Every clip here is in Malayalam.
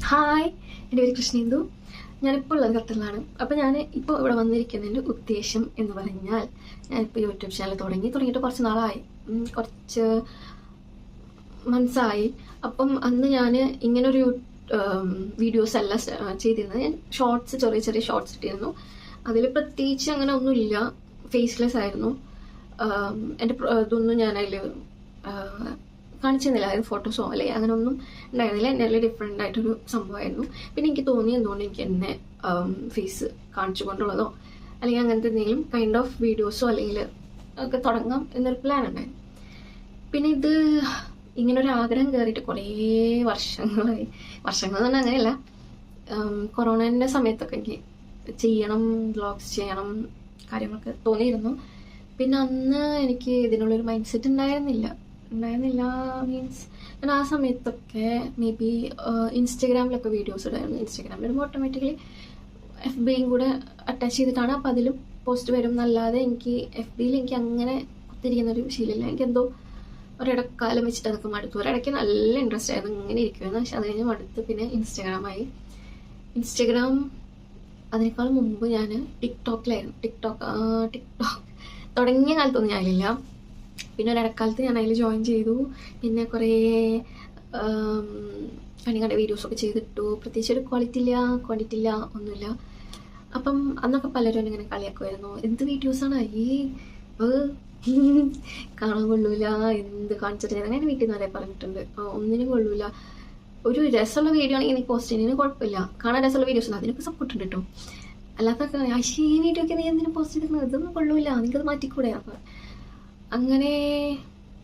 ഹായ്, എൻ്റെ പേര് കൃഷ്ണേന്ദു. ഞാനിപ്പോൾ ഉള്ളത് ഖത്തറിലാണ്. അപ്പോൾ ഞാൻ ഇപ്പോൾ ഇവിടെ വന്നിരിക്കുന്നതിൻ്റെ ഉദ്ദേശം എന്ന് പറഞ്ഞാൽ, ഞാനിപ്പോൾ യൂട്യൂബ് ചാനൽ തുടങ്ങിയിട്ട് കുറച്ച് നാളായി, കുറച്ച് മന്ത്സായി. അപ്പം അന്ന് ഞാൻ ഇങ്ങനൊരു വീഡിയോസ് അല്ല ചെയ്തിരുന്നത്. ഞാൻ ചെറിയ ചെറിയ ഷോർട്സ് ഇട്ടിരുന്നു. അതിൽ പ്രത്യേകിച്ച് അങ്ങനെ ഒന്നുമില്ല, ഫേസ്ലെസ് ആയിരുന്നു. എൻ്റെ ഇതൊന്നും ഞാൻ അതിൽ കാണിച്ചിരുന്നില്ല, അതായത് ഫോട്ടോസോ അല്ലെങ്കിൽ അങ്ങനെ ഒന്നും ഉണ്ടായിരുന്നില്ല. എൻ്റെ ഡിഫറെൻ്റ് ആയിട്ടൊരു സംഭവമായിരുന്നു. പിന്നെ എനിക്ക് തോന്നി എന്തുകൊണ്ട് എനിക്ക് എന്നെ ഫേസ് കാണിച്ചു കൊണ്ടുള്ളതോ അല്ലെങ്കിൽ അങ്ങനത്തെ എന്തെങ്കിലും കൈൻഡ് ഓഫ് വീഡിയോസോ അല്ലെങ്കിൽ ഒക്കെ തുടങ്ങാം എന്നൊരു പ്ലാൻ ഉണ്ടായിരുന്നു. പിന്നെ ഇത് ഇങ്ങനൊരു ആഗ്രഹം കയറിയിട്ട് കുറേ വർഷങ്ങളായി. വർഷങ്ങൾ എന്ന് പറഞ്ഞാൽ അങ്ങനെയല്ല, കൊറോണേൻ്റെ സമയത്തൊക്കെ എനിക്ക് ചെയ്യണം, വ്ളോഗ്സ് ചെയ്യണം കാര്യങ്ങളൊക്കെ തോന്നിയിരുന്നു. പിന്നെ അന്ന് എനിക്ക് ഇതിനുള്ളൊരു മൈൻഡ് സെറ്റ് ഉണ്ടായിരുന്നില്ല മീൻസ് ഞാൻ ആ സമയത്തൊക്കെ മേ ബി ഇൻസ്റ്റഗ്രാമിലൊക്കെ വീഡിയോസ് ഇടായിരുന്നു. ഇൻസ്റ്റഗ്രാമിൽ വരുമ്പോൾ ഓട്ടോമാറ്റിക്കലി FB കൂടെ അറ്റാച്ച് ചെയ്തിട്ടാണ്. അപ്പോൾ അതിലും പോസ്റ്റ് വരും എന്നല്ലാതെ എനിക്ക് FBയിൽ എനിക്ക് അങ്ങനെ കുത്തിരിക്കുന്നൊരു ശീലമില്ല. എനിക്കെന്തോ ഒരിടക്കാലം വെച്ചിട്ട് അതൊക്കെ മടുത്തു. ഒരിടയ്ക്ക് നല്ല ഇൻട്രസ്റ്റ് ആയിരുന്നു, ഇങ്ങനെ ഇരിക്കുമായിരുന്നു. പക്ഷെ അത് കഴിഞ്ഞ് മടുത്ത് പിന്നെ ഇൻസ്റ്റഗ്രാം അതിനേക്കാൾ മുമ്പ് ഞാൻ ടിക്ടോക്കിലായിരുന്നു. ടിക്ടോക്ക് തുടങ്ങിയ കാലത്തൊന്നും ഞാനില്ല. പിന്നെ ഒരിടക്കാലത്ത് ഞാൻ അതിൽ ജോയിൻ ചെയ്തു. പിന്നെ കുറേ കണികണ്ട വീഡിയോസൊക്കെ ചെയ്തിട്ടു. പ്രത്യേകിച്ച് ഒരു ക്വാളിറ്റി ഇല്ല ഒന്നുമില്ല. അപ്പം അന്നൊക്കെ പലരും ഇങ്ങനെ കളിയാക്കുമായിരുന്നു, എന്ത് വീഡിയോസാണ് ഈ കാണാൻ കൊള്ളൂല, എന്ത് കാണിച്ചിട്ട്. അങ്ങനെ വീട്ടിൽ നിന്ന് വരെ പറഞ്ഞിട്ടുണ്ട്, ഒന്നിനും കൊള്ളൂല. ഒരു രസമുള്ള വീഡിയോ ആണെങ്കിൽ എനിക്ക് പോസ്റ്റ് ചെയ്യുന്നതിന് കുഴപ്പമില്ല, കാണാൻ രസമുള്ള വീഡിയോസ് ഉണ്ട്, അതിനൊക്കെ സപ്പോർട്ട് ഉണ്ട് കേട്ടോ. അല്ലാത്തൊക്കെ ഈ വീഡിയോ ഒക്കെ നീ എന്തിനും പോസ്റ്റ് ചെയ്തിരുന്നത്, ഇതൊന്നും കൊള്ളൂല, നിനക്കത് മാറ്റിക്കൂടെ. അപ്പം അങ്ങനെ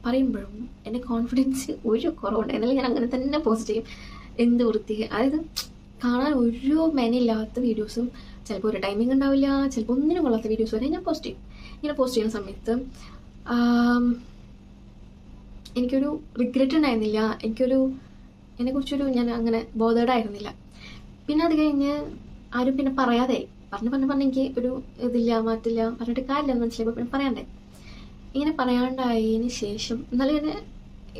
പറയുമ്പോഴും എൻ്റെ കോൺഫിഡൻസ് ഒരു കുറവുണ്ട്. എന്നാലും ഞാൻ അങ്ങനെ തന്നെ പോസ്റ്റ് ചെയ്യും, എന്ത് വൃത്തി. അതായത് കാണാൻ ഒരു മെനയില്ലാത്ത വീഡിയോസും, ചിലപ്പോൾ ഒരു ടൈമിംഗ് ഉണ്ടാവില്ല, ചിലപ്പോൾ ഒന്നിനും കൊള്ളാത്ത വീഡിയോസ് വരെ ഞാൻ പോസ്റ്റ് ചെയ്യും. ഇങ്ങനെ പോസ്റ്റ് ചെയ്യുന്ന സമയത്ത് എനിക്കൊരു റിഗ്രറ്റ് ഉണ്ടായിരുന്നില്ല, എന്നെക്കുറിച്ചൊരു ഞാൻ അങ്ങനെ ബോധേഡായിരുന്നില്ല. പിന്നെ അത് കഴിഞ്ഞ് ആരും പിന്നെ പറയാതെ പറഞ്ഞ് എനിക്ക് ഒരു മാറ്റില്ല, പറഞ്ഞിട്ട് കാര്യമില്ല മനസ്സിലായപ്പോൾ പിന്നെ പറയാണ്ടേ. ഇങ്ങനെ പറയാണ്ടായതിന് ശേഷം എന്നാലും ഇങ്ങനെ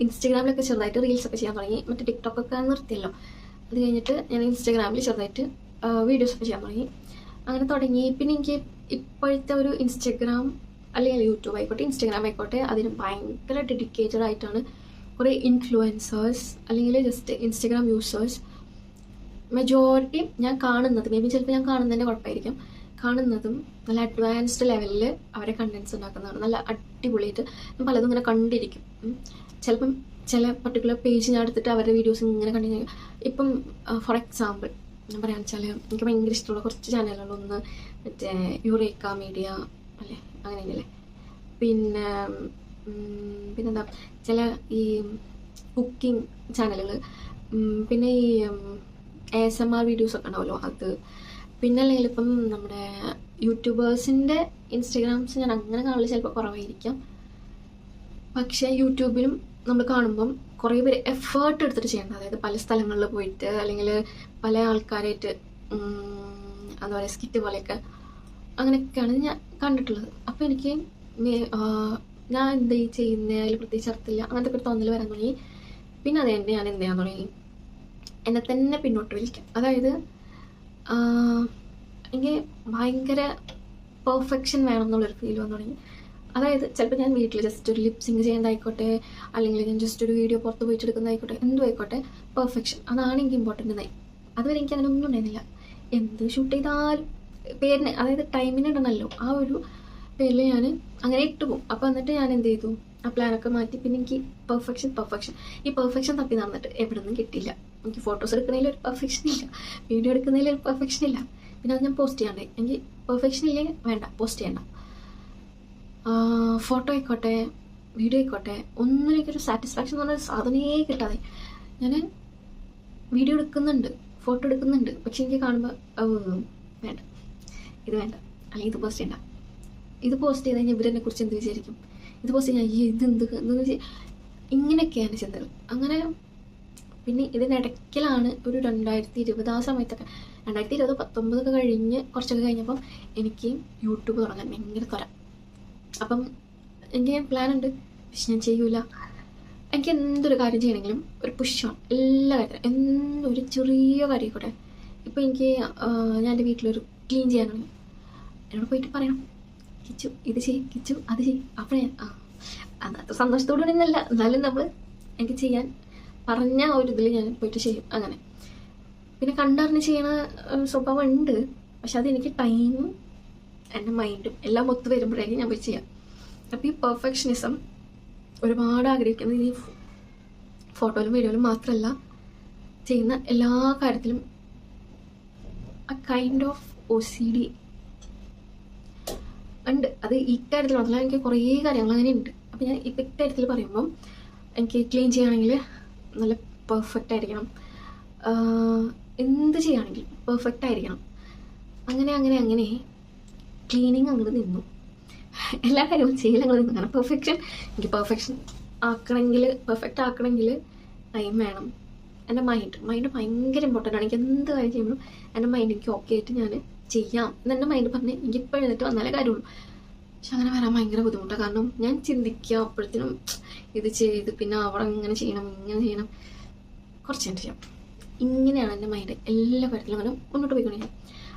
ഇൻസ്റ്റഗ്രാമിലൊക്കെ ചെറുതായിട്ട് റീൽസൊക്കെ ചെയ്യാൻ തുടങ്ങി. മറ്റേ ടിക്ടോക്കൊക്കെ നിർത്തിയല്ലോ. അത് കഴിഞ്ഞിട്ട് ഞാൻ ഇൻസ്റ്റഗ്രാമിൽ ചെറുതായിട്ട് വീഡിയോസൊക്കെ ചെയ്യാൻ തുടങ്ങി. അങ്ങനെ തുടങ്ങി. പിന്നെ എനിക്ക് ഇപ്പോഴത്തെ ഒരു ഇൻസ്റ്റഗ്രാം അല്ലെങ്കിൽ യൂട്യൂബ് ആയിക്കോട്ടെ, ഇൻസ്റ്റഗ്രാം ആയിക്കോട്ടെ, അതിന് ഭയങ്കര ഡെഡിക്കേറ്റഡ് ആയിട്ടാണ് കുറേ ഇൻഫ്ലുവൻസേഴ്സ് അല്ലെങ്കിൽ ജസ്റ്റ് ഇൻസ്റ്റഗ്രാം യൂസേഴ്സ് മെജോറിറ്റി ഞാൻ കാണുന്നത്, മേ ബി ചിലപ്പോൾ ഞാൻ കാണുന്നതിൻ്റെ കുഴപ്പമായിരിക്കും, കാണുന്നതും നല്ല അഡ്വാൻസ്ഡ് ലെവലിൽ അവരെ കണ്ടൻസ് ഉണ്ടാക്കുന്നതാണ്. നല്ല അടിപൊളിയായിട്ട് ഞാൻ പലതും ഇങ്ങനെ കണ്ടിരിക്കും. ചിലപ്പം ചില പർട്ടിക്കുലർ പേജ് ഞാൻ എടുത്തിട്ട് അവരുടെ വീഡിയോസ് ഇങ്ങനെ കണ്ടിരിക്കും. ഇപ്പം ഫോർ എക്സാമ്പിൾ ഞാൻ പറയാന്ന് വെച്ചാൽ, എനിക്ക് ഭയങ്കര ഇഷ്ടമുള്ള കുറച്ച് ചാനലുകൾ, ഒന്ന് മറ്റേ യുറേക്ക മീഡിയ അല്ലേ, അങ്ങനെയല്ലേ. പിന്നെന്താ ചില ഈ കുക്കിംഗ് ചാനലുകൾ, പിന്നെ ഈ ASMR വീഡിയോസൊക്കെ ഉണ്ടാവുമല്ലോ അത്. പിന്നെ അല്ലെങ്കിൽ ഇപ്പം നമ്മുടെ യൂട്യൂബേഴ്സിൻ്റെ ഇൻസ്റ്റഗ്രാംസ് ഞാൻ അങ്ങനെ കാണൽ ചിലപ്പോൾ കുറവായിരിക്കാം. പക്ഷേ യൂട്യൂബിലും നമ്മൾ കാണുമ്പം കുറേ പേര് എഫേർട്ട് എടുത്തിട്ട് ചെയ്യേണ്ടത്, അതായത് പല സ്ഥലങ്ങളിൽ പോയിട്ട് അല്ലെങ്കിൽ പല ആൾക്കാരായിട്ട് എന്താ പറയുക സ്കിറ്റ് പോലെയൊക്കെ അങ്ങനെയൊക്കെയാണ് ഞാൻ കണ്ടിട്ടുള്ളത്. അപ്പോൾ എനിക്ക് ഞാൻ എന്താ ഈ ചെയ്യുന്നത്, അതിൽ പ്രത്യേകിച്ച് അർത്ഥമില്ല, അങ്ങനത്തെ ഒരു തോന്നൽ വരാൻ തുടങ്ങി. പിന്നെ അത് തന്നെ ഞാൻ എന്ത് ചെയ്യാൻ തുടങ്ങി, എന്നെ തന്നെ പിന്നോട്ട് വലിക്കാം. അതായത് എനിക്ക് ഭയങ്കര പെർഫെക്ഷൻ വേണം എന്നുള്ളൊരു ഫീൽ വന്നു തുടങ്ങി. അതായത് ചിലപ്പോൾ ഞാൻ വീട്ടിൽ ജസ്റ്റ് ഒരു ലിപ്സിങ് ചെയ്യുന്നതായിക്കോട്ടെ, അല്ലെങ്കിൽ ഞാൻ ജസ്റ്റ് ഒരു വീഡിയോ പുറത്ത് പോയിട്ട് എടുക്കുന്നതായിക്കോട്ടെ, എന്തും ആയിക്കോട്ടെ, പെർഫെക്ഷൻ അതാണ് എനിക്ക് ഇമ്പോർട്ടൻ്റ് എന്നായി. അതുവരെ എനിക്ക് അങ്ങനെ ഒന്നും ഉണ്ടായിരുന്നില്ല. എന്ത് ഷൂട്ട് ചെയ്താലും പേരിന്, അതായത് ടൈമിന് ഇടണമല്ലോ, ആ ഒരു പേരിൽ ഞാൻ അങ്ങനെ ഇട്ട് പോകും. അപ്പോൾ എന്നിട്ട് ഞാൻ എന്ത് ചെയ്തു, ആ പ്ലാനൊക്കെ മാറ്റി. പിന്നെ എനിക്ക് പെർഫെക്ഷൻ ഈ പെർഫെക്ഷൻ തപ്പി നടന്നിട്ട് എവിടെ നിന്നും കിട്ടിയില്ല. എനിക്ക് ഫോട്ടോസ് എടുക്കുന്നതിൽ ഒരു പെർഫെക്ഷൻ ഇല്ല, വീഡിയോ എടുക്കുന്നതിൽ ഒരു പെർഫെക്ഷൻ ഇല്ല. പിന്നെ അത് ഞാൻ പോസ്റ്റ് ചെയ്യാണ്ടേ, എനിക്ക് പെർഫെക്ഷൻ ഇല്ലേ വേണ്ട, പോസ്റ്റ് ചെയ്യണ്ട. ഫോട്ടോ ആയിക്കോട്ടെ, വീഡിയോ ആയിക്കോട്ടെ, ഒന്നും എനിക്കൊരു സാറ്റിസ്ഫാക്ഷൻ എന്ന് പറഞ്ഞൊരു സാധനമേ കിട്ടാതെ. ഞാൻ വീഡിയോ എടുക്കുന്നുണ്ട്, ഫോട്ടോ എടുക്കുന്നുണ്ട്, പക്ഷെ എനിക്ക് കാണുമ്പോൾ വേണ്ട, ഇത് വേണ്ട, അല്ലെങ്കിൽ ഇത് പോസ്റ്റ് ചെയ്യണ്ട. ഇത് പോസ്റ്റ് ചെയ്ത് കഴിഞ്ഞാൽ ഇവരെന്നെ കുറിച്ച് എന്ത് വിചാരിക്കും, ഇത് പോസ്റ്റ് ചെയ്യാൻ എന്തെന്ന് ഇങ്ങനെയൊക്കെയാണ് ചിന്തകൾ. അങ്ങനെ പിന്നെ ഇതിനിടയ്ക്കലാണ് ഒരു 2020 ആ സമയത്തൊക്കെ, 2019 കഴിഞ്ഞ് കുറച്ചൊക്കെ കഴിഞ്ഞപ്പം എനിക്ക് യൂട്യൂബ് തുടങ്ങാൻ ഭയങ്കര ത്വര. അപ്പം എനിക്ക് പ്ലാൻ ഉണ്ട്, പക്ഷെ ഞാൻ ചെയ്യൂല. എനിക്ക് എന്തൊരു കാര്യം ചെയ്യണമെങ്കിലും ഒരു പുഷാണ് എല്ലാ കാര്യത്തിലും. എന്തൊരു ചെറിയ കാര്യം കൂടെ. ഇപ്പോൾ എനിക്ക് ഞാൻ എൻ്റെ വീട്ടിലൊരു ക്ലീൻ ചെയ്യാനാണ്, എന്നോട് പോയിട്ട് പറയണം, കിച്ചു ഇത് ചെയ്യും, കിച്ചു അത് ചെയ്യും. അപ്പോൾ ഞാൻ അത്ര സന്തോഷത്തോടു കൂടി ഒന്നല്ല, എന്നാലും നമ്മൾ എനിക്ക് ചെയ്യാൻ പറഞ്ഞ ഒരു ഇതിൽ ഞാൻ പോയിട്ട് ചെയ്യും. അങ്ങനെ പിന്നെ കണ്ടറിഞ്ഞ് ചെയ്യണ സ്വഭാവം ഉണ്ട്. പക്ഷെ അതെനിക്ക് ടൈമും എൻ്റെ മൈൻഡും എല്ലാം ഒത്തു വരുമ്പോഴേക്കും ഞാൻ പോയി ചെയ്യാം. അപ്പോൾ ഈ പെർഫെക്ഷനിസം ഒരുപാട് ആഗ്രഹിക്കുന്നത് ഈ ഫോട്ടോയിലും വീഡിയോയിലും മാത്രമല്ല, ചെയ്യുന്ന എല്ലാ കാര്യത്തിലും ആ കൈൻഡ് ഓഫ് OCD ഉണ്ട്. അത് ഈ കാര്യത്തിൽ മാത്രമല്ല, എനിക്ക് കുറേ കാര്യങ്ങൾ അങ്ങനെ ഉണ്ട്. അപ്പോൾ ഞാൻ ഇപ്പം ഇക്കാര്യത്തിൽ പറയുമ്പം എനിക്ക് ക്ലീൻ ചെയ്യുകയാണെങ്കിൽ നല്ല പെർഫെക്റ്റ് ആയിരിക്കണം, എന്ത് ചെയ്യുകയാണെങ്കിലും പെർഫെക്റ്റ് ആയിരിക്കണം. അങ്ങനെ ക്ലീനിങ് അങ്ങോട്ട് നിന്നു, എല്ലാ കാര്യവും ചെയ്യൽ അങ്ങോട്ട് നിന്നു. കാരണം എനിക്ക് പെർഫെക്റ്റ് ആക്കണമെങ്കിൽ ടൈം വേണം. എൻ്റെ മൈൻഡ് ഭയങ്കര ഇമ്പോർട്ടൻ്റ് ആണ്. എനിക്ക് എന്ത് കാര്യം ചെയ്യുമ്പോഴും എൻ്റെ മൈൻഡ് എനിക്ക് ഓക്കെ ആയിട്ട് ഞാൻ ചെയ്യാം എന്നെൻ്റെ മൈൻഡ് പറഞ്ഞ് എനിക്ക് ഇപ്പോൾ എഴുന്നേറ്റ് വന്നാലേ കാര്യമുള്ളൂ. പക്ഷെ അങ്ങനെ വരാൻ ഭയങ്കര ബുദ്ധിമുട്ടാണ്. കാരണം ഞാൻ ചിന്തിക്കുക അപ്പോഴത്തേനും ഇത് ചെയ്ത് പിന്നെ അവിടെ ഇങ്ങനെ ചെയ്യണം, ഇങ്ങനെ ചെയ്യണം, കുറച്ച് കഴിഞ്ഞ് ചെയ്യാം. ഇങ്ങനെയാണ് എൻ്റെ മൈൻഡ് എല്ലാ കാര്യത്തിലും അങ്ങനെ മുന്നോട്ട് പോയിക്കൊണ്ടിരിക്കുക.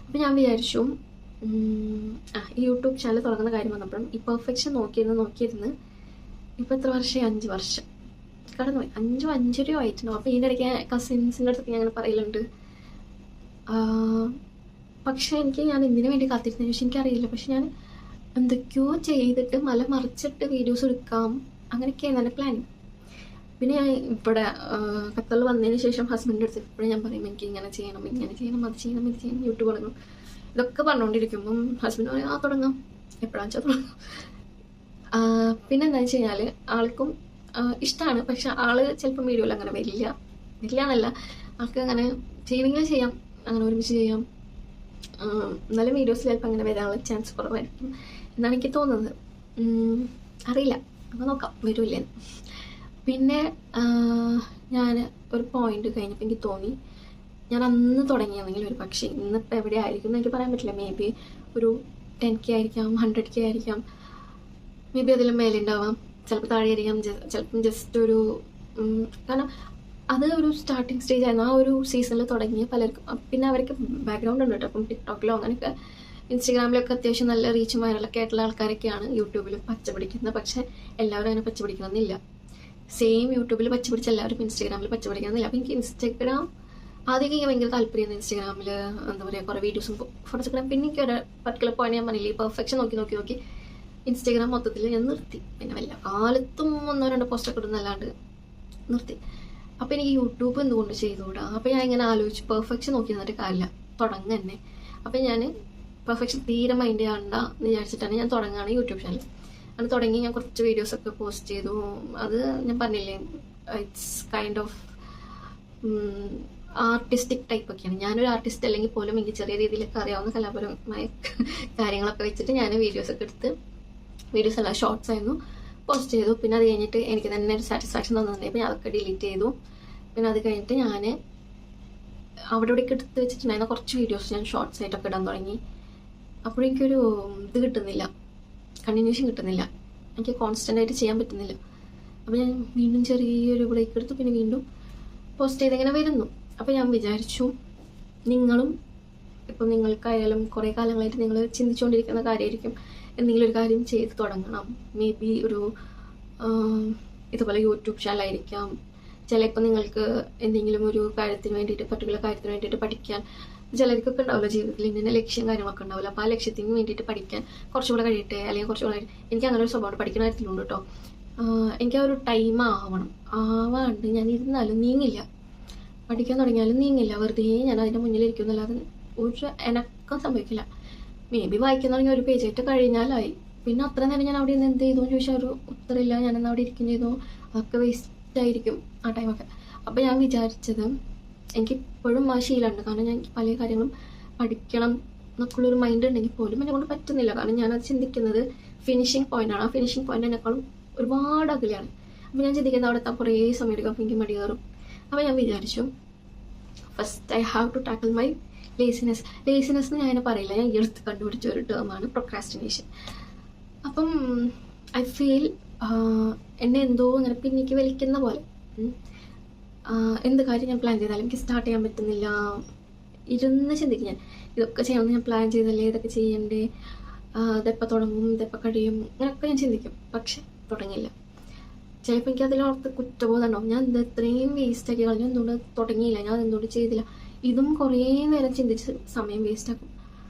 അപ്പോൾ ഞാൻ വിചാരിച്ചു ഈ യൂട്യൂബ് ചാനൽ തുടങ്ങുന്ന കാര്യം വന്നപ്പോഴും ഈ പെർഫെക്ഷൻ നോക്കിയിരുന്ന് ഇപ്പോൾ എത്ര വർഷം, 5 വർഷം കടന്നുപോയി. 5 ആയിട്ടുണ്ടാവും. അപ്പോൾ ഇതിൻ്റെ ഇടയ്ക്ക് കസിൻസിൻ്റെ അടുത്തൊക്കെ ഞാൻ അങ്ങനെ പറയലുണ്ട്. പക്ഷേ ഞാൻ എന്തിനു വേണ്ടി കാത്തിരുന്നതിന് ശേഷം എനിക്കറിയില്ല. പക്ഷെ ഞാൻ എന്തൊക്കെയോ ചെയ്തിട്ട് മല മറിച്ചിട്ട് വീഡിയോസ് എടുക്കാം, അങ്ങനെയൊക്കെയാണ് എൻ്റെ പ്ലാനിങ്. പിന്നെ ഞാൻ ഇവിടെ ഖത്തറിൽ വന്നതിന് ശേഷം ഹസ്ബൻഡിൻ്റെ അടുത്ത് ഇപ്പോഴും ഞാൻ പറയും എനിക്ക് ഇങ്ങനെ ചെയ്യണം, അത് ചെയ്യണം, ഇത് ചെയ്യണം, യൂട്യൂബ് തുടങ്ങും, ഇതൊക്കെ പറഞ്ഞുകൊണ്ടിരിക്കുമ്പം ഹസ്ബൻഡ് പറയും തുടങ്ങാം, എപ്പോഴാണെന്ന് വെച്ചാൽ തുടങ്ങാം. പിന്നെ എന്താണെന്ന് വെച്ച് കഴിഞ്ഞാൽ ആൾക്കും ഇഷ്ടമാണ്. പക്ഷെ ആള് ചിലപ്പം വീഡിയോയിൽ അങ്ങനെ വരില്ല എന്നല്ല, ആൾക്ക് അങ്ങനെ ചെയ്യണമെങ്കിൽ ചെയ്യാം, അങ്ങനെ ഒരുമിച്ച് ചെയ്യാം. എന്നാലും വീഡിയോസ് ചിലപ്പോൾ അങ്ങനെ വരാനുള്ള ചാൻസ് കുറവായിരിക്കും എന്നാണ് എനിക്ക് തോന്നുന്നത്. അറിയില്ല, അപ്പോൾ നോക്കാം വരില്ലേ. പിന്നെ ഞാൻ ഒരു പോയിന്റ് കഴിഞ്ഞപ്പോൾ എനിക്ക് തോന്നി ഞാൻ അന്ന് തുടങ്ങിയാണെങ്കിൽ ഒരു പക്ഷേ ഇന്നിപ്പോൾ എവിടെ ആയിരിക്കും എന്ന് എനിക്ക് പറയാൻ പറ്റില്ല. മേ ബി ഒരു 10K ആയിരിക്കാം, 100K ആയിരിക്കാം, മേ ബി അതിലും മേലെ ഉണ്ടാവാം, ചിലപ്പോൾ താഴെ ആയിരിക്കാം, ചിലപ്പം ജസ്റ്റ് ഒരു കാരണം അത് ഒരു സ്റ്റാർട്ടിങ് സ്റ്റേജ് ആയിരുന്നു. ആ ഒരു സീസണിൽ തുടങ്ങിയ പലർക്കും പിന്നെ അവർക്ക് ബാക്ക്ഗ്രൗണ്ട് ഉണ്ട് കേട്ടോ. അപ്പം ടിക്ടോക്കിലോ അങ്ങനെയൊക്കെ ഇൻസ്റ്റഗ്രാമിലൊക്കെ അത്യാവശ്യം നല്ല റീച്ചും വൈറലൊക്കെ ആയിട്ടുള്ള ആൾക്കാരൊക്കെയാണ് യൂട്യൂബിൽ പച്ചപിടിക്കുന്നത്. പക്ഷേ എല്ലാവരും അങ്ങനെ പച്ചപിടിക്കണമെന്നില്ല. സെയിം യൂട്യൂബിൽ പച്ചപിടിച്ച എല്ലാവരും ഇൻസ്റ്റഗ്രാമിൽ പച്ചപിടിക്കണമെന്നില്ല. അപ്പം എനിക്ക് ഇൻസ്റ്റഗ്രാം ആദ്യമൊക്കെ എനിക്ക് ഭയങ്കര താല്പര്യമായിരുന്നു. ഇൻസ്റ്റഗ്രാമിൽ എന്താ പറയുക, കുറേ വീഡിയോസും ഫോട്ടോസും. പിന്നെ എനിക്ക് ഒരു പർട്ടിക്കുലർ പോയിന്റ് ഞാൻ പറഞ്ഞില്ലേ, പെർഫെക്ഷൻ നോക്കി ഇൻസ്റ്റഗ്രാം മൊത്തത്തിൽ ഞാൻ നിർത്തി. പിന്നെ വല്ല കാലത്തും 1-2 പോസ്റ്റൊക്കെ ഇടുന്നല്ലാണ്ട് നിർത്തി. അപ്പോൾ എനിക്ക് യൂട്യൂബ് എന്തുകൊണ്ട് ചെയ്തുകൂടാ? അപ്പോൾ ഞാൻ ഇങ്ങനെ ആലോചിച്ച് പെർഫെക്ഷൻ നോക്കി നിന്നിട്ട് കാര്യമില്ല, തുടങ്ങുക തന്നെ. അപ്പോൾ ഞാൻ പെർഫെക്ഷൻ തീരെ മൈൻഡ് ചെയ്യണ്ട എന്ന് വിചാരിച്ചിട്ടാണ് ഞാൻ തുടങ്ങുകയാണ് യൂട്യൂബ് ചാനൽ. അങ്ങനെ തുടങ്ങി ഞാൻ കുറച്ച് വീഡിയോസൊക്കെ പോസ്റ്റ് ചെയ്തു. അത് ഞാൻ പറഞ്ഞില്ലേ, ഇറ്റ്സ് കൈൻഡ് ഓഫ് ആർട്ടിസ്റ്റിക് ടൈപ്പൊക്കെയാണ്. ഞാനൊരു ആർട്ടിസ്റ്റ് അല്ലെങ്കിൽ പോലും എനിക്ക് ചെറിയ രീതിയിലൊക്കെ അറിയാവുന്ന കലാപരമായ കാര്യങ്ങളൊക്കെ വെച്ചിട്ട് ഞാൻ വീഡിയോസൊക്കെ എടുത്ത്, വീഡിയോസ് എല്ലാം ഷോർട്സ് ആയിരുന്നു, പോസ്റ്റ് ചെയ്തു. പിന്നെ അത് കഴിഞ്ഞിട്ട് എനിക്ക് തന്നെ ഒരു സാറ്റിസ്ഫാക്ഷൻ തന്നിട്ടുണ്ടായി. അപ്പോൾ ഞാൻ അതൊക്കെ ഡിലീറ്റ് ചെയ്തു. പിന്നെ അത് കഴിഞ്ഞിട്ട് ഞാൻ അവിടെ ഇവിടേക്ക് എടുത്ത് വെച്ചിട്ടുണ്ടായിരുന്ന കുറച്ച് വീഡിയോസ് ഞാൻ ഷോർട്സ് ആയിട്ടൊക്കെ ഇടാൻ തുടങ്ങി. അപ്പോഴെനിക്കൊരു ഇത് കിട്ടുന്നില്ല, കണ്ടിന്യൂഷൻ കിട്ടുന്നില്ല, എനിക്ക് കോൺസ്റ്റൻ്റ് ആയിട്ട് ചെയ്യാൻ പറ്റുന്നില്ല. അപ്പോൾ ഞാൻ വീണ്ടും ചെറിയൊരു ബ്രേക്ക് എടുത്തു, പിന്നെ വീണ്ടും പോസ്റ്റ് ചെയ്തിങ്ങനെ വരുന്നു. അപ്പോൾ ഞാൻ വിചാരിച്ചു നിങ്ങളും ഇപ്പം നിങ്ങൾക്കായാലും കുറേ കാലങ്ങളായിട്ട് നിങ്ങൾ ചിന്തിച്ചുകൊണ്ടിരിക്കുന്ന കാര്യമായിരിക്കും, എന്തെങ്കിലും ഒരു കാര്യം ചെയ്ത് തുടങ്ങണം. മേ ബി ഒരു ഇതുപോലെ യൂട്യൂബ് ചാനലായിരിക്കാം, ചിലപ്പോൾ നിങ്ങൾക്ക് എന്തെങ്കിലും ഒരു കാര്യത്തിന് വേണ്ടിയിട്ട്, പർട്ടിക്കുലർ കാര്യത്തിന് വേണ്ടിയിട്ട് പഠിക്കാൻ ചിലർക്കൊക്കെ ഉണ്ടാവില്ല ജീവിതത്തിൽ ഇങ്ങനെ ലക്ഷ്യം കാര്യങ്ങളൊക്കെ ഉണ്ടാവില്ല. അപ്പോൾ ആ ലക്ഷ്യത്തിന് വേണ്ടിയിട്ട് പഠിക്കാൻ കുറച്ചുകൂടെ കഴിയട്ടെ, അല്ലെങ്കിൽ കുറച്ചുകൂടെ എനിക്ക് അങ്ങനെ ഒരു സ്വഭാവം പഠിക്കുന്ന കാര്യത്തിലുണ്ട് കേട്ടോ. എനിക്ക് ആ ഒരു ടൈം ആവാണ്ട് ഞാൻ ഇരുന്നാലും നീങ്ങില്ല, പഠിക്കാൻ തുടങ്ങിയാലും നീങ്ങില്ല, വെറുതെ ഞാൻ അതിൻ്റെ മുന്നിലിരിക്കും എന്നല്ലാതെ ഒരു എനക്കം സംഭവിക്കില്ല. മേ ബി വായിക്കാൻ തുടങ്ങിയ ഒരു പേജായിട്ട് കഴിഞ്ഞാലായി. പിന്നെ അത്ര നേരം ഞാൻ അവിടെ നിന്ന് എന്ത് ചെയ്തു എന്ന് ചോദിച്ചാൽ ഒരു ഉത്തരമില്ല, ഞാനെന്ന് അവിടെ ഇരിക്കുകയും ചെയ്തു, അതൊക്കെ വേസ്റ്റ് ആയിരിക്കും ആ ടൈമൊക്കെ. അപ്പോൾ ഞാൻ വിചാരിച്ചത് എനിക്കിപ്പോഴും ആ ശീലമുണ്ട്. കാരണം ഞാൻ പല കാര്യങ്ങളും പഠിക്കണം എന്നൊക്കെയുള്ളൊരു മൈൻഡ് ഉണ്ടെങ്കിൽ പോലും എന്നെ കൊണ്ട് പറ്റുന്നില്ല. കാരണം ഞാനത് ചിന്തിക്കുന്നത് ഫിനിഷിങ് പോയിൻ്റാണ്. ആ ഫിനിഷിങ് പോയിൻ്റ് എന്നെക്കാളും ഒരുപാട് അകലെയാണ്. അപ്പോൾ ഞാൻ ചിന്തിക്കുന്നത് അവിടെ എത്താൻ കുറേ സമയം എടുക്കും, അപ്പോൾ എനിക്ക് മടി കയറും. അപ്പോൾ ഞാൻ വിചാരിച്ചു first I have to tackle my laziness എന്ന് ഞാൻ പറയില്ല, ഞാൻ എടുത്ത് കണ്ടുപിടിച്ച ഒരു ടേമാണ് പ്രൊക്രാസ്റ്റിനേഷൻ. അപ്പം ഐ ഫീൽ എന്നെ എന്തോ ഇങ്ങനെ പിന്നിക്ക് വലിക്കുന്ന പോലെ. എന്ത് കാര്യം ഞാൻ പ്ലാൻ ചെയ്താലും എനിക്ക് സ്റ്റാർട്ട് ചെയ്യാൻ പറ്റുന്നില്ല. ഇരുന്ന് ചിന്തിക്കും ഞാൻ, ഇതൊക്കെ ചെയ്യണമെന്ന് ഞാൻ പ്ലാൻ ചെയ്തല്ലേ, ഇതൊക്കെ ചെയ്യണ്ടേ, ഇതെപ്പോൾ തുടങ്ങും, ഇതെപ്പോൾ കഴിയും, അങ്ങനെയൊക്കെ ഞാൻ ചിന്തിക്കും. പക്ഷെ തുടങ്ങില്ല. ചിലപ്പോൾ എനിക്ക് അതിലോർത്ത് കുറ്റബോധം ഉണ്ടാവും, ഞാൻ ഇത് ഇത്രയും വേസ്റ്റാക്കി കളഞ്ഞു, എന്തുകൊണ്ട് തുടങ്ങിയില്ല, ഞാൻ എന്തുകൊണ്ട് ചെയ്തില്ല. ഇതും കുറേ നേരം ചിന്തിച്ച് സമയം വേസ്റ്റാക്കും.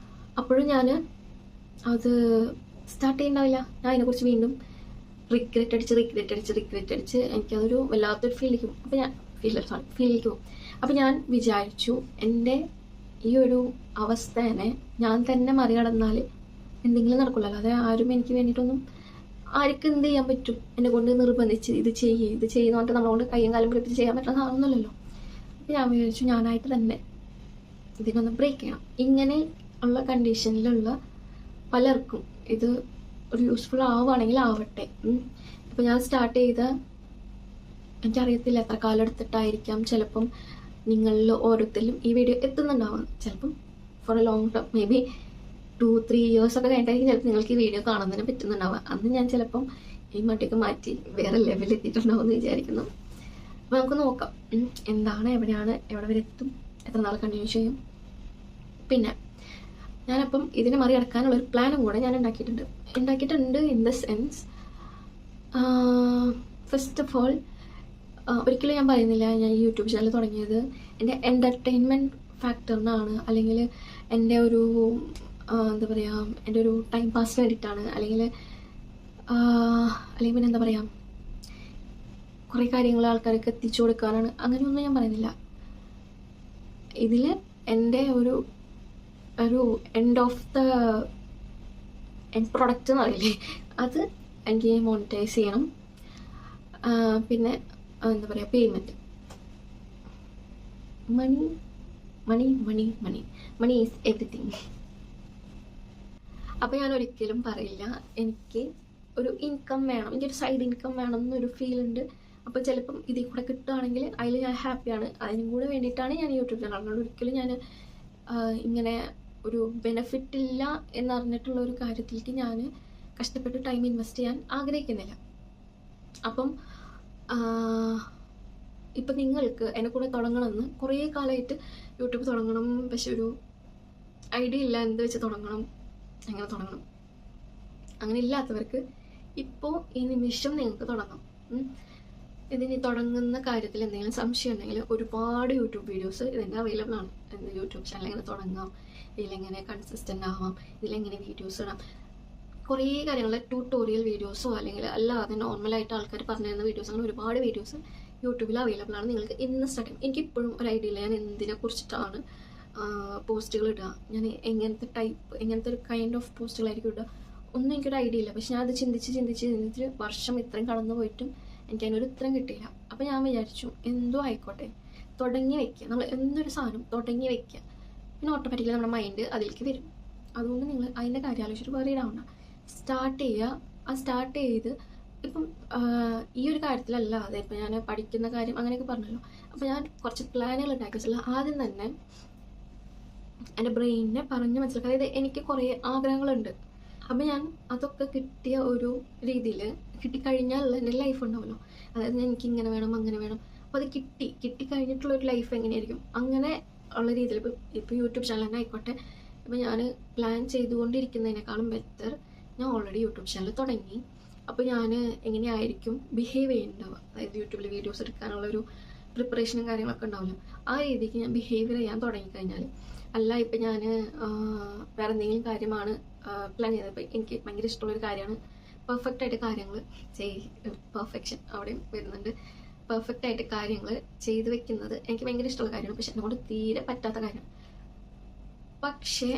അപ്പോഴും ഞാൻ അത് സ്റ്റാർട്ട് ചെയ്യുന്നുണ്ടാവില്ല. ഞാൻ അതിനെക്കുറിച്ച് വീണ്ടും റിഗ്രറ്റ് അടിച്ച് എനിക്കതൊരു വല്ലാത്തൊരു ഫീലിക്കും. അപ്പോൾ ഞാൻ ഫീലിലേക്ക് പോകും. അപ്പോൾ ഞാൻ വിചാരിച്ചു, എൻ്റെ ഈ ഒരു അവസ്ഥേനെ ഞാൻ തന്നെ മറികടന്നാൽ എന്തെങ്കിലും നടക്കുള്ളൂ. അല്ലാതെ ആരും എനിക്ക് വേണ്ടിയിട്ടൊന്നും ആർക്ക് എന്ത് ചെയ്യാൻ പറ്റും, എന്നെ കൊണ്ട് നിർബന്ധിച്ച് ഇത് ചെയ്യുന്ന പറഞ്ഞിട്ട് നമ്മളോട് കയ്യും കാലം പിടിപ്പിച്ച് ചെയ്യാൻ പറ്റുന്ന സാധനമൊന്നുമല്ലല്ലോ. അപ്പോൾ ഞാൻ വിചാരിച്ചു, ഞാനായിട്ട് തന്നെ ഇതിനൊന്ന് ബ്രേക്ക് ചെയ്യണം. ഇങ്ങനെ ഉള്ള കണ്ടീഷനിലുള്ള പലർക്കും ഇത് ഒരു യൂസ്ഫുൾ ആവുകയാണെങ്കിൽ ആവട്ടെ. ഇപ്പോൾ ഞാൻ സ്റ്റാർട്ട് ചെയ്ത, എനിക്കറിയത്തില്ല എത്ര കാലം എടുത്തിട്ടായിരിക്കാം ചിലപ്പം നിങ്ങളിൽ ഓരോരുത്തരിലും ഈ വീഡിയോ എത്തുന്നുണ്ടാവാം. ചിലപ്പം for a long term, maybe 2-3 years ഒക്കെ കഴിഞ്ഞിട്ടായിരിക്കും ചിലപ്പോൾ നിങ്ങൾക്ക് ഈ വീഡിയോ കാണുന്നതിന് പറ്റുന്നുണ്ടാവുക. അന്ന് ഞാൻ ചിലപ്പം ഈ മട്ടിയൊക്കെ മാറ്റി വേറെ ലെവലിൽ എത്തിയിട്ടുണ്ടാവും എന്ന് വിചാരിക്കുന്നു. അപ്പോൾ നമുക്ക് നോക്കാം എന്താണ്, എവിടെയാണ്, എവിടെ വരെ എത്തും, എത്ര നാൾ കണ്ടിന്യൂ ചെയ്യും. പിന്നെ ഞാനപ്പം ഇതിനെ മറികടക്കാനുള്ളൊരു പ്ലാനും കൂടെ ഞാൻ ഉണ്ടാക്കിയിട്ടുണ്ട് in the sense, first of all ഒരിക്കലും ഞാൻ പറയുന്നില്ല ഞാൻ ഈ യൂട്യൂബ് ചാനൽ തുടങ്ങിയത് എൻ്റെ എൻ്റർടൈൻമെൻറ്റ് ഫാക്ടറിനാണ്, അല്ലെങ്കിൽ എൻ്റെ ഒരു എന്താ പറയുക, എൻ്റെ ഒരു ടൈം പാസിന് വേണ്ടിയിട്ടാണ്, അല്ലെങ്കിൽ പിന്നെ എന്താ പറയുക, കുറേ കാര്യങ്ങൾ ആൾക്കാർക്ക് എത്തിച്ചു കൊടുക്കാനാണ്, അങ്ങനെയൊന്നും ഞാൻ പറയുന്നില്ല. ഇതിൽ എൻ്റെ ഒരു end of the end product എന്ന് പറയില്ലേ, അത് എനിക്ക് മോണിറ്റൈസ് ചെയ്യണം. പിന്നെ എന്താ പറയുക, പേയ്മെൻറ്റ്, മണി ഈസ് എവറിത്തിങ്. അപ്പോൾ ഞാൻ ഒരിക്കലും പറയില്ല എനിക്ക് ഒരു ഇൻകം വേണം, എനിക്കൊരു സൈഡ് ഇൻകം വേണം എന്നൊരു ഫീലുണ്ട്. അപ്പോൾ ചിലപ്പം ഇതിൽ കൂടെ കിട്ടുകയാണെങ്കിൽ അതിൽ ഞാൻ ഹാപ്പിയാണ്. അതിനും കൂടെ വേണ്ടിയിട്ടാണ് ഞാൻ യൂട്യൂബ് ചാനൽ കാണുന്നത്. ഒരിക്കലും ഞാൻ ഇങ്ങനെ ഒരു ബെനിഫിറ്റ് ഇല്ല എന്നറിഞ്ഞിട്ടുള്ള ഒരു കാര്യത്തിലേക്ക് ഞാൻ കഷ്ടപ്പെട്ട് ടൈം ഇൻവെസ്റ്റ് ചെയ്യാൻ ആഗ്രഹിക്കുന്നില്ല. അപ്പം ഇപ്പം നിങ്ങൾക്ക് എന്നെ കൂടെ തുടങ്ങണമെന്ന് കുറേ കാലമായിട്ട് യൂട്യൂബ് തുടങ്ങണം, പക്ഷെ ഒരു ഐഡിയ ഇല്ല എന്ത് വെച്ച് തുടങ്ങണം, എങ്ങനെ തുടങ്ങണം, അങ്ങനെ ഇല്ലാത്തവർക്ക് ഇപ്പോൾ ഈ നിമിഷം നിങ്ങൾക്ക് തുടങ്ങാം. ഇതിന് തുടങ്ങുന്ന കാര്യത്തിൽ എന്തെങ്കിലും സംശയം ഉണ്ടെങ്കിൽ ഒരുപാട് യൂട്യൂബ് വീഡിയോസ് ഇതിൻ്റെ അവൈലബിൾ ആണ്. യൂട്യൂബ് ചാനൽ എങ്ങനെ തുടങ്ങാം, ഇതിലെങ്ങനെ കൺസിസ്റ്റൻ്റ് ആവാം, ഇതിലെങ്ങനെ വീഡിയോസ് ഇടാം, കുറേ കാര്യങ്ങൾ, ട്യൂട്ടോറിയൽ വീഡിയോസോ അല്ലെങ്കിൽ അല്ലാതെ നോർമലായിട്ട് ആൾക്കാർ പറഞ്ഞു തരുന്ന വീഡിയോസ്, അങ്ങനെ ഒരുപാട് വീഡിയോസ് യൂട്യൂബിൽ അവൈലബിൾ ആണ്. നിങ്ങൾക്ക് ഇന്ന് സ്റ്റാർട്ട് ചെയ്യും. എനിക്കിപ്പോഴും ഒരു ഐഡിയ ഇല്ല ഞാൻ എന്തിനെ കുറിച്ചിട്ടാണ് പോസ്റ്റുകൾ ഇടുക, ഞാൻ എങ്ങനത്തെ ഒരു കൈൻഡ് ഓഫ് പോസ്റ്റുകളായിരിക്കും ഇടുക, ഒന്നും എനിക്കൊരു ഐഡിയ ഇല്ല. പക്ഷെ ഞാൻ അത് ചിന്തിച്ച് വർഷം ഇത്രയും കടന്നു പോയിട്ടും എനിക്ക് അതിനൊരു ഉത്തരം കിട്ടിയില്ല. അപ്പോൾ ഞാൻ വിചാരിച്ചു എന്തോ ആയിക്കോട്ടെ, തുടങ്ങി വയ്ക്കുക. നമ്മൾ എന്തൊരു സാധനം തുടങ്ങി വയ്ക്കുക, പിന്നെ ഓട്ടോമാറ്റിക്കലി നമ്മുടെ മൈൻഡ് അതിലേക്ക് വരും. അതുകൊണ്ട് നിങ്ങൾ അതിൻ്റെ കാര്യം ആലോചിച്ചിട്ട് വേറെ ആവണ്ട, സ്റ്റാർട്ട് ചെയ്യുക. ആ സ്റ്റാർട്ട് ചെയ്ത് ഇപ്പം ഈ ഒരു കാര്യത്തിലല്ലാതെ ഇപ്പം ഞാൻ പഠിക്കുന്ന കാര്യം അങ്ങനെയൊക്കെ പറഞ്ഞല്ലോ. അപ്പോൾ ഞാൻ കുറച്ച് പ്ലാനുകൾ ഉണ്ടാക്കി വെച്ചില്ല. ആദ്യം തന്നെ എൻ്റെ ബ്രെയിനിനെ പറഞ്ഞ് മനസ്സിലാക്കുക. അതായത് എനിക്ക് കുറേ ആഗ്രഹങ്ങളുണ്ട്. അപ്പം ഞാൻ അതൊക്കെ കിട്ടിയ ഒരു രീതിയിൽ കിട്ടിക്കഴിഞ്ഞാലുള്ള എൻ്റെ ലൈഫ് ഉണ്ടാവുമല്ലോ. അതായത് എനിക്ക് ഇങ്ങനെ വേണം അങ്ങനെ വേണം, അപ്പോൾ അത് കിട്ടിക്കഴിഞ്ഞിട്ടുള്ളൊരു ലൈഫ് എങ്ങനെയായിരിക്കും, അങ്ങനെ ഉള്ള രീതിയിൽ ഇപ്പോൾ യൂട്യൂബ് ചാനൽ തന്നെ ആയിക്കോട്ടെ. ഇപ്പോൾ ഞാൻ പ്ലാൻ ചെയ്തുകൊണ്ടിരിക്കുന്നതിനേക്കാളും ബെറ്റർ ഞാൻ ഓൾറെഡി യൂട്യൂബ് ചാനൽ തുടങ്ങി. അപ്പോൾ ഞാൻ എങ്ങനെയായിരിക്കും ബിഹേവ് ചെയ്യുന്നുണ്ടാവുക, അതായത് യൂട്യൂബിൽ വീഡിയോസ് എടുക്കാനുള്ളൊരു പ്രിപ്പറേഷനും കാര്യങ്ങളൊക്കെ ഉണ്ടാവില്ല, ആ രീതിക്ക് ഞാൻ ബിഹേവിയർ ചെയ്യാൻ തുടങ്ങിക്കഴിഞ്ഞാൽ, അല്ല ഇപ്പം ഞാൻ വേറെ എന്തെങ്കിലും കാര്യമാണ് പ്ലാൻ ചെയ്തത്. ഇപ്പം എനിക്ക് ഭയങ്കര ഇഷ്ടമുള്ളൊരു കാര്യമാണ് പെർഫെക്റ്റായിട്ട് കാര്യങ്ങൾ പെർഫെക്ഷൻ അവിടെയും വരുന്നുണ്ട്. പെർഫെക്റ്റായിട്ട് കാര്യങ്ങൾ ചെയ്ത് വെക്കുന്നത് എനിക്ക് ഭയങ്കര ഇഷ്ടമുള്ള കാര്യമാണ്, പക്ഷെ എന്നെക്കൊണ്ട് തീരെ പറ്റാത്ത കാര്യമാണ്. പക്ഷേ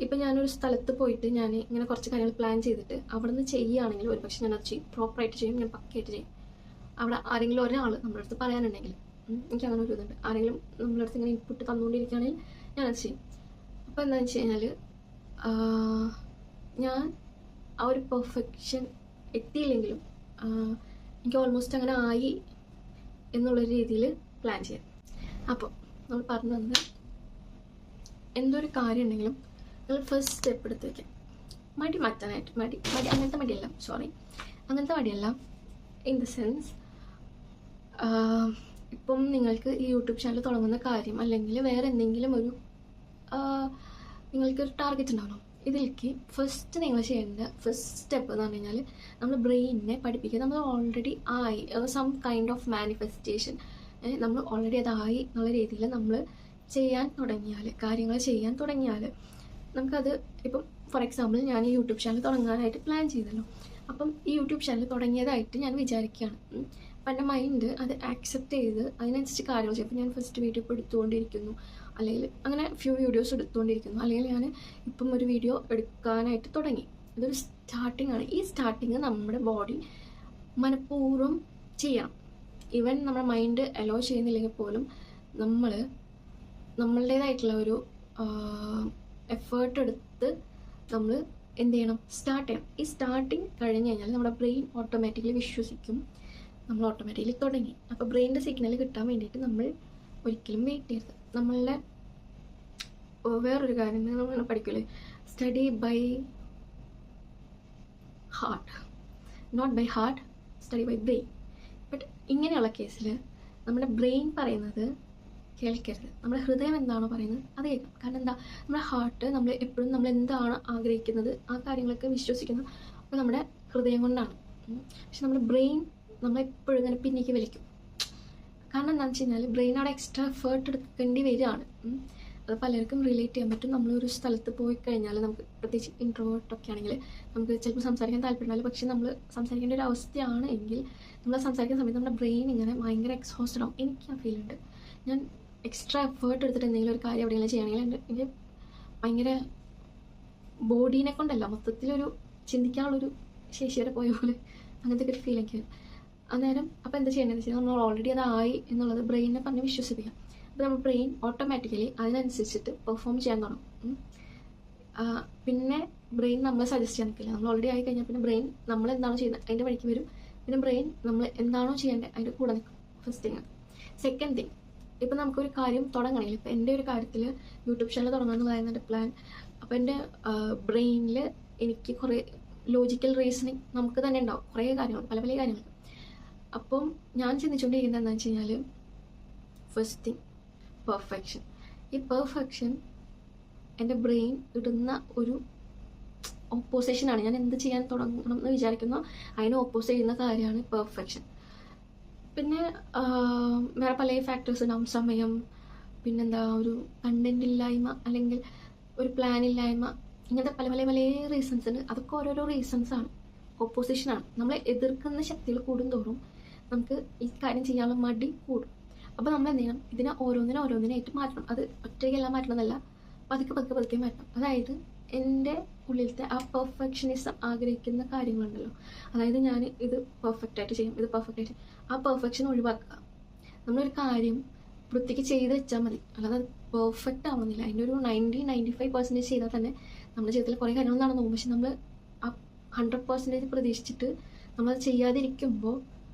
ഇപ്പം ഞാനൊരു സ്ഥലത്ത് പോയിട്ട് ഞാൻ ഇങ്ങനെ കുറച്ച് കാര്യങ്ങൾ പ്ലാൻ ചെയ്തിട്ട് അവിടെ നിന്ന് ചെയ്യുകയാണെങ്കിൽ ഒരു പക്ഷേ ഞാനത് പ്രോപ്പറായിട്ട് ചെയ്യും, ഞാൻ പക്കയായിട്ട് ചെയ്യും. അവിടെ ആരെങ്കിലും ഒരാൾ നമ്മുടെ അടുത്ത് പറയാനുണ്ടെങ്കിൽ, എനിക്ക് അങ്ങനെ ഒരു ഇതുണ്ട്, ആരെങ്കിലും നമ്മുടെ അടുത്ത് ഇങ്ങനെ ഇൻപുട്ട് തന്നുകൊണ്ടിരിക്കുകയാണെങ്കിൽ ഞാനത് ചെയ്യും. അപ്പോൾ എന്താണെന്ന് വെച്ച് കഴിഞ്ഞാൽ ഞാൻ ആ ഒരു പെർഫെക്ഷൻ എത്തിയില്ലെങ്കിലും എനിക്ക് ഓൾമോസ്റ്റ് അങ്ങനെ ആയി എന്നുള്ളൊരു രീതിയിൽ പ്ലാൻ ചെയ്യാം. അപ്പോൾ നമ്മൾ പറഞ്ഞു തന്നത് എന്തൊരു കാര്യം ഉണ്ടെങ്കിലും നിങ്ങൾ ഫസ്റ്റ് സ്റ്റെപ്പ് എടുത്ത് വയ്ക്കാം. മടി മാറ്റാനായിട്ട്, മടി അങ്ങനത്തെ മടിയല്ല, സോറി, അങ്ങനത്തെ മടിയല്ല. ഇൻ ദ സെൻസ്, ഇപ്പം നിങ്ങൾക്ക് ഈ യൂട്യൂബ് ചാനൽ തുടങ്ങുന്ന കാര്യം അല്ലെങ്കിൽ വേറെ എന്തെങ്കിലും ഒരു നിങ്ങൾക്കൊരു ടാർഗറ്റ് ഉണ്ടാവണം. ഇതിലേക്ക് ഫസ്റ്റ് നിങ്ങൾ ചെയ്യേണ്ട ഫസ്റ്റ് സ്റ്റെപ്പ് എന്ന് പറഞ്ഞു കഴിഞ്ഞാൽ നമ്മൾ ബ്രെയിനിനെ പഠിപ്പിക്കുക. നമ്മൾ ഓൾറെഡി ആയി സം കൈൻഡ് ഓഫ് മാനിഫെസ്റ്റേഷൻ, നമ്മൾ ഓൾറെഡി അതായി എന്നുള്ള രീതിയിൽ നമ്മൾ ചെയ്യാൻ തുടങ്ങിയാൽ, കാര്യങ്ങൾ ചെയ്യാൻ തുടങ്ങിയാൽ നമുക്കത് ഇപ്പം ഫോർ എക്സാമ്പിൾ ഞാൻ ഈ യൂട്യൂബ് ചാനൽ തുടങ്ങാനായിട്ട് പ്ലാൻ ചെയ്തല്ലോ. അപ്പം ഈ യൂട്യൂബ് ചാനൽ തുടങ്ങിയതായിട്ട് ഞാൻ വിചാരിക്കുകയാണ്. അപ്പം എൻ്റെ മൈൻഡ് അത് ആക്സെപ്റ്റ് ചെയ്ത് അതിനനുസരിച്ച് കാര്യങ്ങൾ ചെയ്യും. അപ്പം ഞാൻ ഫസ്റ്റ് വീഡിയോ ഇപ്പോൾ എടുത്തുകൊണ്ടിരിക്കുന്നു, അല്ലെങ്കിൽ അങ്ങനെ ഫ്യൂ വീഡിയോസ് എടുത്തുകൊണ്ടിരിക്കുന്നു, അല്ലെങ്കിൽ ഞാൻ ഇപ്പം ഒരു വീഡിയോ എടുക്കാനായിട്ട് തുടങ്ങി. ഇതൊരു സ്റ്റാർട്ടിംഗ് ആണ്. ഈ സ്റ്റാർട്ടിങ് നമ്മുടെ ബോഡി മനഃപൂർവ്വം ചെയ്യണം. ഈവൻ നമ്മുടെ മൈൻഡ് അലോ ചെയ്യുന്നില്ലെങ്കിൽ പോലും നമ്മൾ നമ്മളുടേതായിട്ടുള്ള ഒരു എഫേർട്ട് എടുത്ത് നമ്മൾ എന്ത് ചെയ്യണം, സ്റ്റാർട്ട് ചെയ്യണം. ഈ സ്റ്റാർട്ടിങ് കഴിഞ്ഞ് കഴിഞ്ഞാൽ നമ്മുടെ ബ്രെയിൻ ഓട്ടോമാറ്റിക്കലി വിശ്വസിക്കും നമ്മൾ ഓട്ടോമാറ്റിക്കലി തുടങ്ങി. അപ്പോൾ ബ്രെയിനിൻ്റെ സിഗ്നൽ കിട്ടാൻ വേണ്ടിയിട്ട് നമ്മൾ ഒരിക്കലും വെയിറ്റ് ചെയ്യരുത്. നമ്മളുടെ വേറൊരു കാര്യം നമ്മൾ പഠിക്കൂലേ, study by heart, not by heart, study by brain. But ഇങ്ങനെയുള്ള കേസിൽ നമ്മുടെ ബ്രെയിൻ പറയുന്നത് കേൾക്കരുത്. നമ്മുടെ ഹൃദയം എന്താണോ പറയുന്നത് അത് കേൾക്കാം. കാരണം എന്താ, നമ്മുടെ ഹാർട്ട് നമ്മൾ എപ്പോഴും നമ്മൾ എന്താണ് ആഗ്രഹിക്കുന്നത് ആ കാര്യങ്ങളൊക്കെ വിശ്വസിക്കുന്നത് അപ്പോൾ നമ്മുടെ ഹൃദയം കൊണ്ടാണ്. പക്ഷെ നമ്മുടെ ബ്രെയിൻ നമ്മളെപ്പോഴും ഇങ്ങനെ പിന്നേക്ക് വലിക്കും. കാരണം എന്താണെന്ന് വെച്ച് കഴിഞ്ഞാൽ ബ്രെയിൻ അവിടെ എക്സ്ട്രാ എഫേർട്ട് എടുക്കേണ്ടി വരികയാണ്. അത് പലർക്കും റിലേറ്റ് ചെയ്യാൻ പറ്റും. നമ്മളൊരു സ്ഥലത്ത് പോയി കഴിഞ്ഞാൽ നമുക്ക്, പ്രത്യേകിച്ച് ഇൻട്രോവേർട്ടൊക്കെ ആണെങ്കിൽ നമുക്ക് ചിലപ്പോൾ സംസാരിക്കാൻ താല്പര്യമുണ്ടാവില്ല. പക്ഷേ നമ്മൾ സംസാരിക്കേണ്ട ഒരു അവസ്ഥയാണ് എങ്കിൽ നമ്മൾ സംസാരിക്കുന്ന സമയത്ത് നമ്മുടെ ബ്രെയിൻ ഇങ്ങനെ ഭയങ്കര എക്സോസ്റ്റഡ് ആവും. എനിക്ക് ആ ഫീൽ ഉണ്ട്. ഞാൻ എക്സ്ട്രാ എഫേർട്ട് എടുത്തിട്ട് എന്തെങ്കിലും ഒരു കാര്യം എവിടെയെങ്കിലും ചെയ്യുകയാണെങ്കിൽ എനിക്ക് ഭയങ്കര ബോഡീനെ കൊണ്ടല്ല, മൊത്തത്തിലൊരു ചിന്തിക്കാനുള്ളൊരു ശേഷി വരെ പോയ പോലെ അങ്ങനത്തെ ഒരു ഫീൽ എനിക്ക് വരും അന്നേരം. അപ്പോൾ എന്താ ചെയ്യേണ്ടതെന്ന് വെച്ചാൽ നമ്മൾ ഓൾറെഡി അതായി എന്നുള്ളത് ബ്രെയിനിനെ പറഞ്ഞ് വിശ്വസിപ്പിക്കാം. അപ്പോൾ നമ്മൾ ബ്രെയിൻ ഓട്ടോമാറ്റിക്കലി അതിനനുസരിച്ചിട്ട് പെർഫോം ചെയ്യാൻ തുടങ്ങും. പിന്നെ ബ്രെയിൻ നമ്മളെ സജസ്റ്റ് ചെയ്യാൻ നിൽക്കില്ല. നമ്മൾ ഓൾറെഡി ആയി കഴിഞ്ഞാൽ പിന്നെ ബ്രെയിൻ നമ്മൾ എന്താണോ ചെയ്യുന്നത് അതിൻ്റെ വഴിക്ക് വരും. പിന്നെ ബ്രെയിൻ നമ്മൾ എന്താണോ ചെയ്യേണ്ടത് അതിൻ്റെ കൂടെ നിൽക്കും. First thing. സെക്കൻഡ് തിങ്, ഇപ്പം നമുക്കൊരു കാര്യം തുടങ്ങണമെങ്കിൽ, ഇപ്പം എൻ്റെ ഒരു കാര്യത്തിൽ യൂട്യൂബ് ചാനൽ തുടങ്ങാമെന്നുള്ളതായിരുന്നു എൻ്റെ പ്ലാൻ. അപ്പോൾ എൻ്റെ ബ്രെയിനിൽ എനിക്ക് കുറേ ലോജിക്കൽ റീസണിങ് നമുക്ക് തന്നെ ഉണ്ടാവും, കുറേ കാര്യങ്ങൾ, പല പല കാര്യങ്ങൾ. അപ്പം ഞാൻ ചിന്തിച്ചുകൊണ്ടിരിക്കുന്നത് എന്താണെന്ന് വെച്ച് കഴിഞ്ഞാൽ ഫസ്റ്റ് തിങ് പെർഫെക്ഷൻ. ഈ പെർഫെക്ഷൻ എൻ്റെ ബ്രെയിൻ ഇടുന്ന ഒരു ഓപ്പോസിഷനാണ്. ഞാൻ എന്ത് ചെയ്യാൻ തുടങ്ങണം എന്ന് വിചാരിക്കുന്നോ അതിനെ ഓപ്പോസ് ചെയ്യുന്ന കാര്യമാണ് പെർഫെക്ഷൻ. പിന്നെ വേറെ പല ഫാക്ടേഴ്സ് ഉണ്ടാവും. സമയം, പിന്നെന്താ ഒരു കണ്ടന്റ് ഇല്ലായ്മ, അല്ലെങ്കിൽ ഒരു പ്ലാൻ ഇല്ലായ്മ, ഇങ്ങനത്തെ പല പല പല റീസൺസ് ഉണ്ട്. അതൊക്കെ ഓരോരോ റീസൺസാണ്, ഓപ്പോസിഷനാണ്. നമ്മളെ എതിർക്കുന്ന ശക്തികൾ കൂടുന്തോറും നമുക്ക് ഈ കാര്യം ചെയ്യാനുള്ള മടി കൂടും. അപ്പോൾ നമ്മൾ എന്ത് ചെയ്യണം, ഇതിനെ ഓരോന്നിനായിട്ട് മാറ്റണം. അത് ഒറ്റയ്ക്കെല്ലാം മാറ്റണമെന്നല്ല, പതുക്കെ മാറ്റണം. അതായത് എൻ്റെ ഉള്ളിലത്തെ ആ പെർഫെക്ഷനിസം ആഗ്രഹിക്കുന്ന കാര്യങ്ങളുണ്ടല്ലോ, അതായത് ഞാൻ ഇത് പെർഫെക്റ്റായിട്ട് ചെയ്യും, ഇത് പെർഫെക്റ്റായിട്ട്, ആ പെർഫെക്ഷൻ ഒഴിവാക്കുക. നമ്മളൊരു കാര്യം വൃത്തിക്ക് ചെയ്ത് വെച്ചാൽ മതി, അല്ലാതെ അത് പെർഫെക്റ്റ് ആവുന്നില്ല. അതിൻ്റെ ഒരു 90-95% ചെയ്താൽ തന്നെ നമ്മുടെ ജീവിതത്തിൽ കുറേ കാര്യങ്ങൾ നടന്നു പോകും. പക്ഷെ നമ്മൾ ആ 100% പ്രതീക്ഷിച്ചിട്ട് നമ്മളത് ചെയ്യാതിരിക്കുമ്പോൾ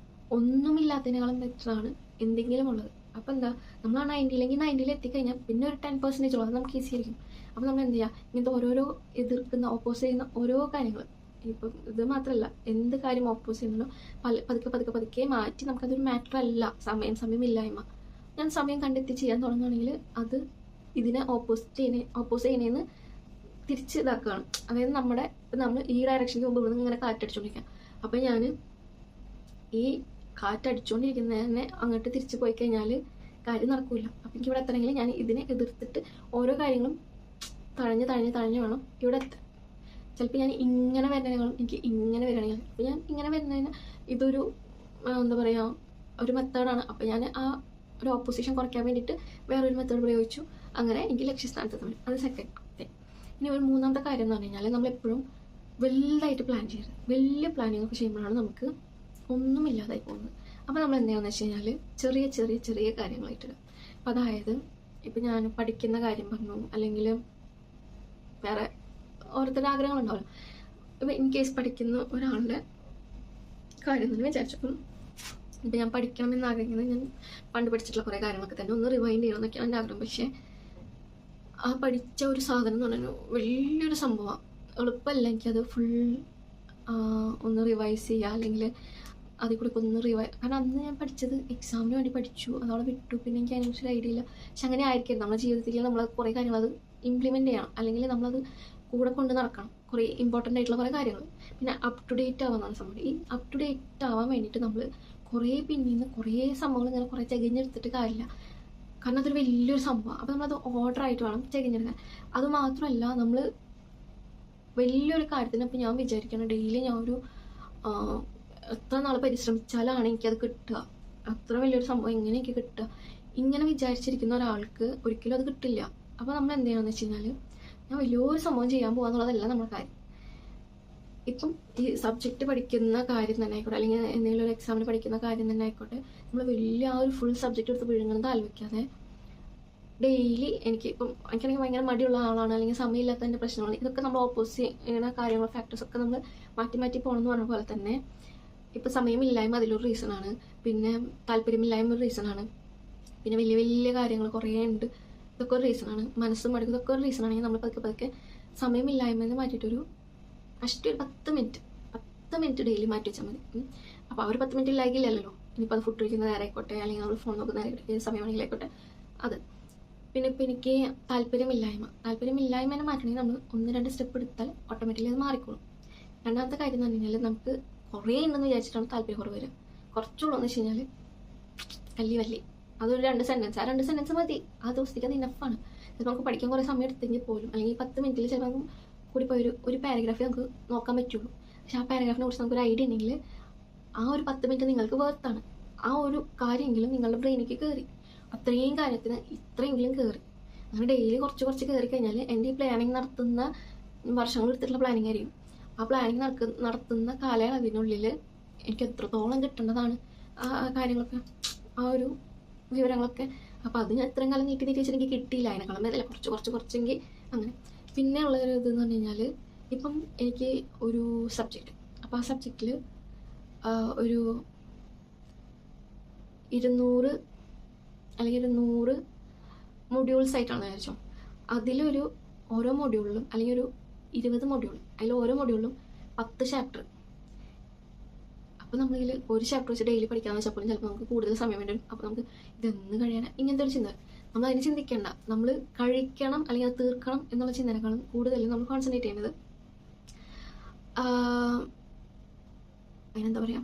ഒന്നുമില്ലാത്തതിനേക്കാളും ബെറ്ററാണ് എന്തെങ്കിലും ഉള്ളത്. അപ്പോൾ എന്താ, നമ്മൾ ആ 90 എത്തിക്കഴിഞ്ഞാൽ പിന്നെ ഒരു 10% ഉള്ളത് നമുക്ക് ഈസി ആയിരിക്കും. അപ്പോൾ നമ്മൾ എന്ത് ചെയ്യുക, ഇങ്ങനത്തെ ഓരോരോ എതിർക്കുന്ന, ഓപ്പോസ് ചെയ്യുന്ന ഓരോ കാര്യങ്ങൾ, ഇപ്പം ഇത് മാത്രമല്ല, എന്ത് കാര്യം ഓപ്പോസ് ചെയ്യുന്നല്ലോ പതുക്കെ മാറ്റി നമുക്കതൊരു മാറ്റർ അല്ല. സമയമില്ലായ്മ, ഞാൻ സമയം കണ്ടെത്തി ചെയ്യാൻ തുടങ്ങുകയാണെങ്കിൽ അത് ഇതിനെ ഓപ്പോസ് ചെയ്യണേന്ന് തിരിച്ച് ഇതാക്കുകയാണ്. അതായത് നമ്മൾ ഈ ഡയറക്ഷനിൽ മുമ്പ് ഇവിടെ ഇങ്ങനെ കാറ്റടിച്ചുകൊണ്ടിരിക്കുക. അപ്പോൾ ഞാൻ ഈ കാറ്റടിച്ചുകൊണ്ടിരിക്കുന്നതിനെ അങ്ങോട്ട് തിരിച്ച് പോയി കഴിഞ്ഞാൽ കാര്യം നടക്കില്ല. അപ്പം എനിക്ക് ഇവിടെ എത്തണമെങ്കിൽ ഞാൻ ഇതിനെ എതിർത്തിട്ട് ഓരോ കാര്യങ്ങളും തഴഞ്ഞ് വേണം ഇവിടെ എത്താൻ. ചിലപ്പോൾ ഞാൻ ഇങ്ങനെ വരുന്നതിനേക്കാളും എനിക്ക് ഇങ്ങനെ വരികയാണെങ്കിൽ, അപ്പോൾ ഞാൻ ഇങ്ങനെ വരുന്നതിന് ഇതൊരു എന്താ പറയുക, ഒരു മെത്തേഡാണ്. അപ്പോൾ ഞാൻ ആ ഒരു ഓപ്പോസിഷൻ കുറയ്ക്കാൻ വേണ്ടിയിട്ട് വേറൊരു മെത്തേഡ് പ്രയോഗിച്ചു. അങ്ങനെ എനിക്ക് ലക്ഷ്യസ്ഥാനത്ത് എത്താൻ പറ്റും. അത് സെക്കൻഡ് തിങ്. ഇനി ഒരു മൂന്നാമത്തെ കാര്യം എന്ന് പറഞ്ഞു കഴിഞ്ഞാൽ, നമ്മളെപ്പോഴും വലുതായിട്ട് പ്ലാൻ ചെയ്യരുത്. വലിയ പ്ലാനിങ് ഒക്കെ ചെയ്യുമ്പോഴാണ് നമുക്ക് ഒന്നുമില്ലാതായി പോകുന്നത്. അപ്പോൾ നമ്മൾ എന്താണെന്ന് വെച്ച് കഴിഞ്ഞാൽ ചെറിയ കാര്യങ്ങളായിട്ടിടുക. അപ്പം അതായത് ഇപ്പം ഞാൻ പഠിക്കുന്ന കാര്യം പറഞ്ഞു, അല്ലെങ്കിൽ വേറെ ഓരോരുത്തരുടെ ആഗ്രഹങ്ങളുണ്ടാവുമല്ലോ. ഇപ്പം ഇൻ കേസ് പഠിക്കുന്ന ഒരാളുടെ കാര്യം തന്നെ വിചാരിച്ചു. ഇപ്പം ഞാൻ പഠിക്കണമെന്ന് ആഗ്രഹിക്കുന്നത്, ഞാൻ പണ്ട് പഠിച്ചിട്ടുള്ള കുറേ കാര്യങ്ങളൊക്കെ തന്നെ ഒന്ന് റിവൈൻഡ് ചെയ്യണം എന്നൊക്കെയാണ് എൻ്റെ ആഗ്രഹം. പക്ഷേ ആ പഠിച്ച ഒരു സാധനം എന്ന് പറഞ്ഞാൽ വലിയൊരു സംഭവമാണ്. എളുപ്പമല്ല എനിക്കത് ഫുൾ ഒന്ന് റിവൈസ് ചെയ്യുക, അല്ലെങ്കിൽ അതിൽ കൂടെ ഒന്ന് കാരണം അന്ന് ഞാൻ പഠിച്ചത് എക്സാമിന് വേണ്ടി പഠിച്ചു, അതവിടെ വിട്ടു, പിന്നെ എനിക്ക് അതിനെക്കുറിച്ചൊരു ഐഡിയ ഇല്ല. പക്ഷെ അങ്ങനെ ആയിരിക്കും നമ്മുടെ ജീവിതത്തിൽ നമ്മൾ കുറേ കാര്യങ്ങൾ അത് ഇംപ്ലിമെൻ്റ് ചെയ്യണം, അല്ലെങ്കിൽ നമ്മളത് കൂടെ കൊണ്ട് നടക്കണം, കുറേ ഇമ്പോർട്ടൻ്റ് ആയിട്ടുള്ള കുറേ കാര്യങ്ങൾ. പിന്നെ അപ് ടു ഡേറ്റ് ആവാന്നാണ് സംഭവം. ഈ അപ് ടു ഡേറ്റ് ആവാൻ വേണ്ടിയിട്ട് നമ്മൾ കുറേ പിന്നീന്ന് കുറേ സംഭവങ്ങൾ ഇങ്ങനെ കുറേ തികഞ്ഞെടുത്തിട്ട് കാര്യമില്ല, കാരണം അതൊരു വലിയൊരു സംഭവമാണ്. അപ്പോൾ നമ്മളത് ഓർഡറായിട്ട് വേണം തികഞ്ഞെടുക്കാൻ. അതുമാത്രമല്ല, നമ്മൾ വലിയൊരു കാര്യത്തിന് ഇപ്പോൾ ഞാൻ വിചാരിക്കണം ഡെയിലി ഞാൻ ഒരു എത്ര നാൾ പരിശ്രമിച്ചാലാണ് എനിക്കത് കിട്ടുക, അത്ര വലിയൊരു സംഭവം എങ്ങനെ എനിക്ക് കിട്ടുക, ഇങ്ങനെ വിചാരിച്ചിരിക്കുന്ന ഒരാൾക്ക് ഒരിക്കലും അത് കിട്ടില്ല. അപ്പോൾ നമ്മൾ എന്ത് ചെയ്യണമെന്ന് വെച്ച് കഴിഞ്ഞാൽ, ഞാൻ വലിയൊരു സംഭവം ചെയ്യാൻ പോകാന്നുള്ളതല്ല നമ്മുടെ കാര്യം. ഇപ്പം ഈ സബ്ജക്റ്റ് പഠിക്കുന്ന കാര്യം തന്നെ ആയിക്കോട്ടെ, അല്ലെങ്കിൽ എന്തെങ്കിലും ഒരു എക്സാമിന് പഠിക്കുന്ന കാര്യം തന്നെ ആയിക്കോട്ടെ, നമ്മൾ വലിയ ആ ഒരു ഫുൾ സബ്ജക്റ്റ് എടുത്ത് വിഴുങ്ങുന്നത് ആലോചിക്കാതെ ഡെയിലി എനിക്കാണെങ്കിൽ ഭയങ്കര മടിയുള്ള ആളാണ്, അല്ലെങ്കിൽ സമയമില്ലാത്തതിൻ്റെ പ്രശ്നമാണ്, ഇതൊക്കെ നമ്മൾ ഓപ്പോസിറ്റ് ചെയ്യുന്ന കാര്യങ്ങൾ ഫാക്ടേഴ്സൊക്കെ നമ്മൾ മാറ്റി മാറ്റി പോകണമെന്ന് പറഞ്ഞ പോലെ തന്നെ ഇപ്പം സമയമില്ലായ്മ അതിലൊരു റീസണാണ്, പിന്നെ താല്പര്യമില്ലായ്മ ഒരു റീസണാണ്, പിന്നെ വലിയ വലിയ കാര്യങ്ങൾ കുറേ ഉണ്ട്, ഇതൊക്കെ ഒരു റീസണാണ്, മനസ്സും മടുക്കും, ഇതൊക്കെ ഒരു റീസണാണെങ്കിൽ നമ്മൾ പതുക്കെ സമയമില്ലായ്മ മാറ്റിയിട്ടൊരു ഫസ്റ്റ് ഒരു 10 മിനിറ്റ് ഡെയിലി മാറ്റി വെച്ചാൽ മതി. അപ്പോൾ ആ ഒരു 10 മിനിറ്റ് ഇല്ലായില്ലല്ലോ, ഇനിയിപ്പോൾ അത് ഫുഡ് കഴിക്കുന്ന നേരായിക്കോട്ടെ, അല്ലെങ്കിൽ നമ്മൾ ഫോൺ നോക്കുന്ന നേരെ സമയമാണെങ്കിലായിക്കോട്ടെ അത്. പിന്നെ ഇപ്പോൾ എനിക്ക് താല്പര്യമില്ലായ്മേനെ മാറ്റണമെങ്കിൽ നമ്മൾ 1-2 സ്റ്റെപ്പ് എടുത്താൽ ഓട്ടോമാറ്റിക്കലി അത് മാറിക്കോളും. രണ്ടാമത്തെ കാര്യം എന്ന് പറഞ്ഞു കഴിഞ്ഞാൽ, നമുക്ക് കുറേ ഉണ്ടെന്ന് വിചാരിച്ചിട്ടാണ് താല്പര്യക്കുറവ് വരിക. കുറച്ചുള്ളൂ എന്ന് വെച്ച് കഴിഞ്ഞാൽ വല്ലി അതൊരു 2 സെൻറ്റൻസ്, ആ 2 സെൻറ്റൻസ് മതി, ആ ദിവസത്തേക്ക് അത് ഇനഫാണ്. ചിലപ്പോൾ നമുക്ക് പഠിക്കാൻ കുറേ സമയം എടുത്തെങ്കിൽ പോലും, അല്ലെങ്കിൽ 10 മിനിറ്റിൽ ചിലപ്പോൾ കൂടി പോയി ഒരു പാരഗ്രാഫേ നമുക്ക് നോക്കാൻ പറ്റുള്ളൂ. പക്ഷെ ആ പാരഗ്രാഫിനെ കുറിച്ച് നമുക്കൊരു ഐഡിയ ഉണ്ടെങ്കിൽ ആ ഒരു 10 മിനിറ്റ് നിങ്ങൾക്ക് വേർത്താണ്. ആ ഒരു കാര്യമെങ്കിലും നിങ്ങളുടെ ബ്രെയിനിലേക്ക് കയറി, അത്രയും കാര്യത്തിന് ഇത്രയെങ്കിലും കയറി. അങ്ങനെ ഡെയിലി കുറച്ച് കയറി കഴിഞ്ഞാൽ എൻ്റെ ഈ പ്ലാനിങ് നടത്തുന്ന വർഷങ്ങൾ എടുത്തിട്ടുള്ള പ്ലാനിങ് ആയിരിക്കും. ആ പ്ലാനിങ് നടത്തുന്ന കാലയളവിനുള്ളിൽ എനിക്ക് എത്രത്തോളം കിട്ടേണ്ടതാണ് ആ കാര്യങ്ങളൊക്കെ, ആ ഒരു വിവരങ്ങളൊക്കെ. അപ്പോൾ അത് ഞാൻ ഇത്രയും കാലം നീട്ടി വെച്ചിട്ട് എനിക്ക് കിട്ടിയില്ല, അതിനേക്കാളും മേലല്ല കുറച്ചെങ്കിൽ അങ്ങനെ. പിന്നെ ഉള്ളൊരു ഇതെന്ന് പറഞ്ഞു കഴിഞ്ഞാൽ, ഇപ്പം എനിക്ക് ഒരു സബ്ജക്റ്റ്, അപ്പോൾ ആ സബ്ജക്റ്റിൽ ഒരു 200 അല്ലെങ്കിൽ ഒരു 100 മൊഡ്യൂൾസ് ആയിട്ടാണ് വിചാരിച്ചോ. അതിലൊരു ഓരോ മൊഡ്യൂളിലും, അല്ലെങ്കിൽ ഒരു 20 മൊഡ്യൂൾ, അതിൽ ഓരോ മൊഡ്യൂളിലും 10 ചാപ്റ്റർ. അപ്പോൾ നമ്മളിതിൽ ഒരു ചാപ്റ്റർ വെച്ച് ഡെയിലി പഠിക്കാമെന്ന് വെച്ചാൽ പോലും ചിലപ്പോൾ നമുക്ക് കൂടുതൽ സമയം വേണ്ടി വരും. അപ്പോൾ നമുക്ക് ഇതെന്ന് കഴിയാൻ ഇങ്ങനത്തെ ഒരു ചിന്ത, നമ്മൾ അതിന് ചിന്തിക്കേണ്ട. നമ്മൾ കഴിക്കണം അല്ലെങ്കിൽ അത് തീർക്കണം എന്നുള്ള ചിന്തനേക്കാളും കൂടുതൽ നമ്മൾ കോൺസെൻട്രേറ്റ് ചെയ്യുന്നത് അതിനെന്താ പറയുക,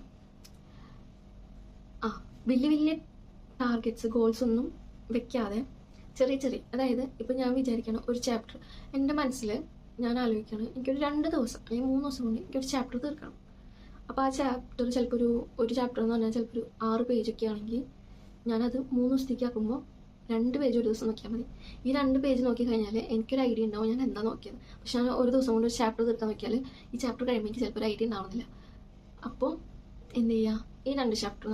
വലിയ ടാർഗറ്റ്സ്, ഗോൾസ് ഒന്നും വെക്കാതെ ചെറിയ അതായത് ഇപ്പം ഞാൻ വിചാരിക്കണം ഒരു ചാപ്റ്റർ എൻ്റെ മനസ്സിൽ ഞാൻ ആലോചിക്കണം, എനിക്കൊരു 2 ദിവസം അല്ലെങ്കിൽ 3 ദിവസം കൊണ്ട് എനിക്കൊരു ചാപ്റ്റർ തീർക്കണം. അപ്പോൾ ആ ചാപ്റ്റർ ചിലപ്പോൾ ഒരു ചാപ്റ്റർ എന്ന് പറഞ്ഞാൽ ചിലപ്പോൾ ഒരു 6 പേജൊക്കെ ആണെങ്കിൽ ഞാനത് 3 ദിവസത്തേക്ക് ആക്കുമ്പോൾ 2 പേജ് ഒരു ദിവസം നോക്കിയാൽ മതി. ഈ 2 പേജ് നോക്കി കഴിഞ്ഞാൽ എനിക്കൊരു ഐഡിയ ഉണ്ടാവും ഞാൻ എന്താ നോക്കിയത്. പക്ഷെ ഞാൻ ഒരു ദിവസം കൊണ്ട് ഒരു ചാപ്റ്റർ തീർക്കാൻ നോക്കിയാൽ ഈ ചാപ്റ്റർ കഴിയുമ്പോൾ എനിക്ക് ചിലപ്പോൾ ഒരു ഐഡിയ ഉണ്ടാവുന്നില്ല. അപ്പോൾ എന്ത് ചെയ്യുക, ഈ 2 ചാപ്റ്റർ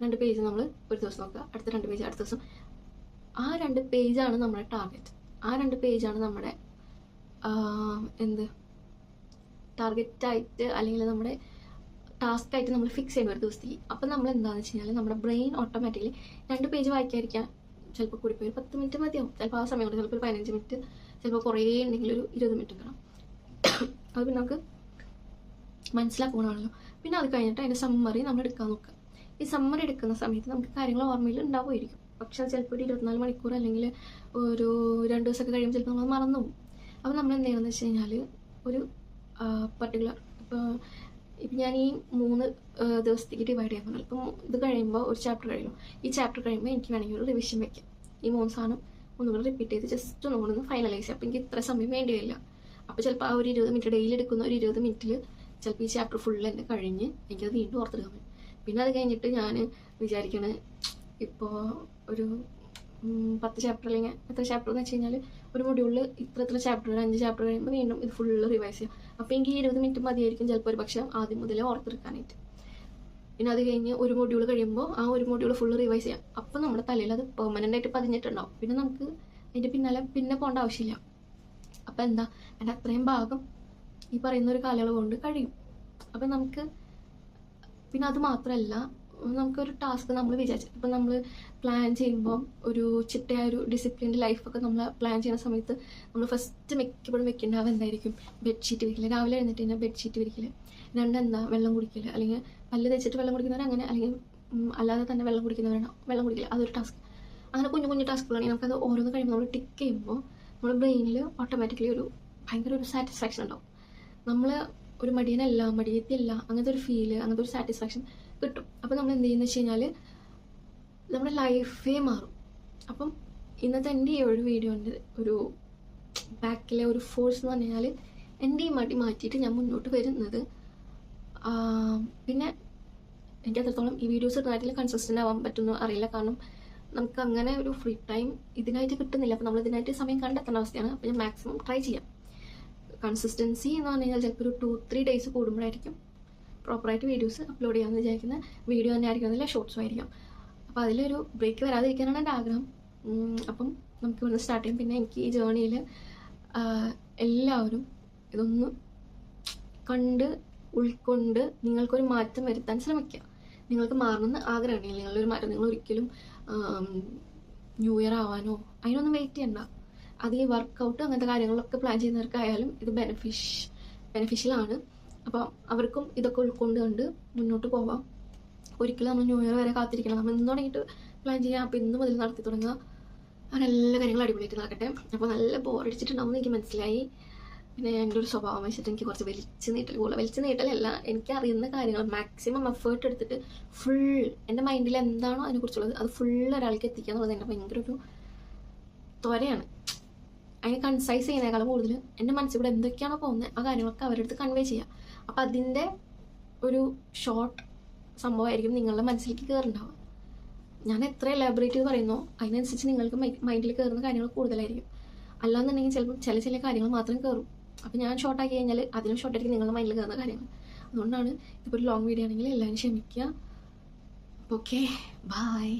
2 പേജ് നമ്മൾ ഒരു ദിവസം നോക്കുക, അടുത്ത 2 പേജ് അടുത്ത ദിവസം. ആ 2 പേജാണ് നമ്മുടെ ടാർഗറ്റ്, ആ 2 പേജാണ് നമ്മുടെ ടാർഗറ്റായിട്ട് അല്ലെങ്കിൽ നമ്മുടെ ടാസ്ക് ആയിട്ട് നമ്മൾ ഫിക്സ് ചെയ്യണം ഒരു ദിവസത്തേക്ക്. അപ്പം നമ്മൾ എന്താണെന്ന് വെച്ച് കഴിഞ്ഞാൽ നമ്മുടെ ബ്രെയിൻ ഓട്ടോമാറ്റിക്കലി 2 പേജ് വായിക്കാതിരിക്കാൻ ചിലപ്പോൾ കൂടിപ്പോയി ഒരു 10 മിനിറ്റ് മതിയാവും, ചിലപ്പോൾ ആ സമയം കൊണ്ട് ചിലപ്പോൾ ഒരു 15 മിനിറ്റ്, ചിലപ്പോൾ കുറേ ഉണ്ടെങ്കിൽ ഒരു 20 മിനിറ്റ് വേണം. അത് പിന്നെ നമുക്ക് മനസ്സിലാക്കണമല്ലോ. പിന്നെ അത് കഴിഞ്ഞിട്ട് അതിൻ്റെ സമ്മറി നമ്മൾ എടുക്കാൻ നോക്കുക. ഈ സമ്മറി എടുക്കുന്ന സമയത്ത് നമുക്ക് കാര്യങ്ങൾ ഓർമ്മയിൽ ഉണ്ടാവുമായിരിക്കും, പക്ഷെ ചിലപ്പോൾ ഒരു 24 മണിക്കൂർ അല്ലെങ്കിൽ ഒരു 2 ദിവസമൊക്കെ കഴിയുമ്പോൾ ചിലപ്പോൾ നമ്മൾ മറന്നു പോകും. അപ്പോൾ നമ്മൾ എന്ത് ചെയ്യണമെന്ന് വെച്ച് കഴിഞ്ഞാൽ ഒരു പർട്ടിക്കുലർ ഇപ്പം ഞാൻ ഈ 3 ദിവസത്തേക്ക് ഡിവൈഡ് ചെയ്യാൻ പറഞ്ഞു. ഇപ്പം ഇത് കഴിയുമ്പോൾ ഒരു ചാപ്റ്റർ കഴിയും, ഈ ചാപ്റ്റർ കഴിയുമ്പോൾ എനിക്ക് വേണമെങ്കിൽ ഒരു റിവിഷൻ വയ്ക്കാം. ഈ 3 സാധനം ഒന്നുകൂടെ റിപ്പീറ്റ് ചെയ്ത് ജസ്റ്റ് ഒന്നുകൂടെ ഒന്ന് ഫൈനലൈസ് ചെയ്യാം. അപ്പോൾ എനിക്ക് ഇത്ര സമയം വേണ്ടി വരില്ല. അപ്പോൾ ചിലപ്പോൾ ആ ഒരു 20 മിനിറ്റ് ഡെയിലി എടുക്കുന്ന ഒരു 20 മിനിറ്റിൽ ചിലപ്പോൾ ഈ ചാപ്റ്റർ ഫുൾ തന്നെ കഴിഞ്ഞ് എനിക്കത് വീണ്ടും ഓർത്തെടുക്കാൻ പറ്റും. പിന്നെ അത് കഴിഞ്ഞിട്ട് ഞാൻ വിചാരിക്കണേ ഇപ്പോൾ ഒരു 10 ചാപ്റ്റർ അല്ലെങ്കിൽ എത്ര ചാപ്റ്റർ എന്ന് വെച്ച് കഴിഞ്ഞാൽ ഒരു മൊഡ്യൂളിൽ ഇത്ര ചാപ്റ്റർ 5 ചാപ്റ്റർ കഴിയുമ്പോൾ വീണ്ടും ഇത് ഫുള്ള് റിവൈസ് ചെയ്യാം. അപ്പോൾ എനിക്ക് 20 മിനിറ്റ് മതിയായിരിക്കും ചിലപ്പോൾ ഒരു പക്ഷേ ആദ്യം മുതലേ ഓർത്തെടുക്കാനായിട്ട്. പിന്നെ അത് കഴിഞ്ഞ് ഒരു മൊഡ്യൂൾ കഴിയുമ്പോൾ ആ ഒരു മൊഡ്യൂൾ ഫുള്ള് റിവൈസ് ചെയ്യാം. അപ്പോൾ നമ്മുടെ തലയിൽ അത് പെർമനൻ്റ് ആയിട്ട് പതിഞ്ഞിട്ടുണ്ടാവും. പിന്നെ നമുക്ക് അതിൻ്റെ പിന്നാലെ പോകേണ്ട ആവശ്യമില്ല. അപ്പോൾ എന്താ, എൻ്റെ അത്രയും ഭാഗം ഈ പറയുന്ന ഒരു കാലയളവ് കൊണ്ട് കഴിയും. അപ്പം നമുക്ക് പിന്നെ അത് മാത്രമല്ല നമുക്കൊരു ടാസ്ക് നമ്മൾ വിചാരിച്ചു, ഇപ്പം നമ്മൾ പ്ലാൻ ചെയ്യുമ്പോൾ ഒരു ചിട്ടയായ ഒരു ഡിസിപ്ലിൻഡ് ലൈഫൊക്കെ നമ്മൾ പ്ലാൻ ചെയ്യുന്ന സമയത്ത് നമ്മൾ ഫസ്റ്റ് മിക്കപ്പോഴും വെക്കേണ്ടാവുക എന്തായിരിക്കും? ബെഡ്ഷീറ്റ് വിരിക്കൽ. രാവിലെ എഴുന്നേറ്റ് കഴിഞ്ഞാൽ ബെഡ്ഷീറ്റ് വിരിക്കൽ. രണ്ടെന്താ? വെള്ളം കുടിക്കൽ. അല്ലെങ്കിൽ പല്ല് തേച്ചിട്ട് വെള്ളം കുടിക്കുന്നവർ അങ്ങനെ, അല്ലെങ്കിൽ അല്ലാതെ തന്നെ വെള്ളം കുടിക്കുന്നവരാണ് വെള്ളം കുടിക്കൽ. അതൊരു ടാസ്ക്. അങ്ങനെ കുഞ്ഞു കുഞ്ഞു ടാസ്കുകളാണെങ്കിൽ നമുക്കത് ഓരോന്ന് കഴിയുമ്പോൾ നമ്മൾ ടിക്ക് ചെയ്യുമ്പോൾ നമ്മുടെ ബ്രെയിനിൽ ഓട്ടോമാറ്റിക്കലി ഭയങ്കര ഒരു സാറ്റിസ്ഫാക്ഷൻ ഉണ്ടാവും. നമ്മൾ ഒരു മടിയത്തിയല്ല, അങ്ങനത്തെ ഒരു ഫീല്, അങ്ങനത്തെ ഒരു സാറ്റിസ്ഫാക്ഷൻ കിട്ടും. അപ്പം നമ്മൾ എന്ത് ചെയ്യുന്നത് വെച്ച് കഴിഞ്ഞാൽ നമ്മുടെ ലൈഫേ മാറും. അപ്പം ഇന്നത്തെ എൻ്റെ ഈ ഒരു വീഡിയോൻ്റെ ഒരു ബാക്കിലെ ഒരു ഫോഴ്സ് എന്ന് പറഞ്ഞു കഴിഞ്ഞാൽ എൻ്റെ ഈ മടി മാറ്റിയിട്ട് ഞാൻ മുന്നോട്ട് വരുന്നത്. പിന്നെ എനിക്ക് അത്രത്തോളം ഈ വീഡിയോസ് ഇടുന്നതായിട്ട് കൺസിസ്റ്റൻ്റ് ആവാൻ പറ്റുമെന്ന് അറിയില്ല. കാരണം നമുക്ക് അങ്ങനെ ഒരു ഫ്രീ ടൈം ഇതിനായിട്ട് കിട്ടുന്നില്ല. അപ്പോൾ നമ്മൾ ഇതിനായിട്ട് സമയം കണ്ടെത്തേണ്ട അവസ്ഥയാണ്. അപ്പോൾ ഞാൻ മാക്സിമം ട്രൈ ചെയ്യാം. കൺസിസ്റ്റൻസി എന്ന് പറഞ്ഞു കഴിഞ്ഞാൽ ചിലപ്പോൾ ഒരു 2-3 ഡേയ്സ് കൂടുമ്പോഴായിരിക്കും പ്രോപ്പറായിട്ട് വീഡിയോസ് അപ്ലോഡ് ചെയ്യാമെന്ന് വിചാരിക്കുന്ന വീഡിയോ തന്നെ ആയിരിക്കും, അതില്ല ഷോർട്സും ആയിരിക്കും. അപ്പോൾ അതിലൊരു ബ്രേക്ക് വരാതിരിക്കാനാണ് എൻ്റെ ആഗ്രഹം. അപ്പം നമുക്ക് ഇവിടുന്ന് സ്റ്റാർട്ട് ചെയ്യും. പിന്നെ എനിക്ക് ഈ ജേർണിയിൽ എല്ലാവരും ഇതൊന്ന് കണ്ട് ഉൾക്കൊണ്ട് നിങ്ങൾക്കൊരു മാറ്റം വരുത്താൻ ശ്രമിക്കുക. നിങ്ങൾക്ക് മാറണമെന്ന് ആഗ്രഹമുണ്ടെങ്കിൽ നിങ്ങളൊരു മാറ്റം, നിങ്ങൾ ഒരിക്കലും ന്യൂ ഇയർ ആവാനോ അതിനൊന്നും വെയിറ്റ് ചെയ്യണ്ട. അത് ഈ വർക്കൗട്ട് അങ്ങനത്തെ കാര്യങ്ങളൊക്കെ പ്ലാൻ ചെയ്യുന്നവർക്കായാലും ഇത് ബെനിഫിഷ്യലാണ്. അപ്പം അവർക്കും ഇതൊക്കെ ഉൾക്കൊണ്ട് കണ്ട് മുന്നോട്ട് പോവാം. ഒരിക്കലും നമ്മൾ ന്യൂ ഇയർ വരെ കാത്തിരിക്കണം. നമ്മൾ ഇന്ന് തുടങ്ങിയിട്ട് പ്ലാൻ ചെയ്യാം. അപ്പോൾ ഇന്ന് മുതൽ നടത്തി തുടങ്ങുക. അങ്ങനെ എല്ലാ കാര്യങ്ങളും അടിപൊളിയായിട്ട് നടക്കട്ടെ. അപ്പോൾ നല്ല ബോറടിച്ചിട്ടുണ്ടാവും എനിക്ക് മനസ്സിലായി. പിന്നെ എൻ്റെ ഒരു സ്വഭാവം വെച്ചിട്ട് എനിക്ക് കുറച്ച് വലിച്ചു നീട്ടലല്ല, എനിക്ക് അറിയുന്ന കാര്യങ്ങൾ മാക്സിമം എഫേർട്ട് എടുത്തിട്ട് ഫുൾ എൻ്റെ മൈൻഡിൽ എന്താണോ അതിനെക്കുറിച്ചുള്ളത് അത് ഫുൾ ഒരാൾക്ക് എത്തിക്കുക എന്നുള്ളത് എൻ്റെ ഭയങ്കര ഒരു ത്വരയാണ്. അതിനെ കൺസൈസ് ചെയ്യുന്നതിനേക്കാളും കൂടുതൽ എൻ്റെ മനസ്സിലൂടെ എന്തൊക്കെയാണോ പോകുന്നത് ആ കാര്യങ്ങളൊക്കെ അവരുടെ അടുത്ത് കൺവേ ചെയ്യുക. അപ്പോൾ അതിൻ്റെ ഒരു ഷോർട്ട് സംഭവമായിരിക്കും നിങ്ങളുടെ മനസ്സിലേക്ക് കയറുണ്ടാവുക. ഞാൻ എത്ര എലാബറേറ്റ് ചെയ്ത് പറയുന്നോ അതിനനുസരിച്ച് നിങ്ങൾക്ക് മൈൻഡിൽ കയറുന്ന കാര്യങ്ങൾ കൂടുതലായിരിക്കും. അല്ലാന്നുണ്ടെങ്കിൽ ചിലപ്പോൾ ചില കാര്യങ്ങൾ മാത്രം കയറും. അപ്പോൾ ഞാൻ ഷോർട്ടാക്കി കഴിഞ്ഞാൽ അതിനും ഷോർട്ടായിരിക്കും നിങ്ങളുടെ മൈൻഡിൽ കയറുന്ന കാര്യങ്ങൾ. അതുകൊണ്ടാണ് ഇതിപ്പോൾ ഒരു ലോങ് വീഡിയോ ആണെങ്കിൽ എല്ലാവരും ക്ഷമിക്കുക. Okay, by.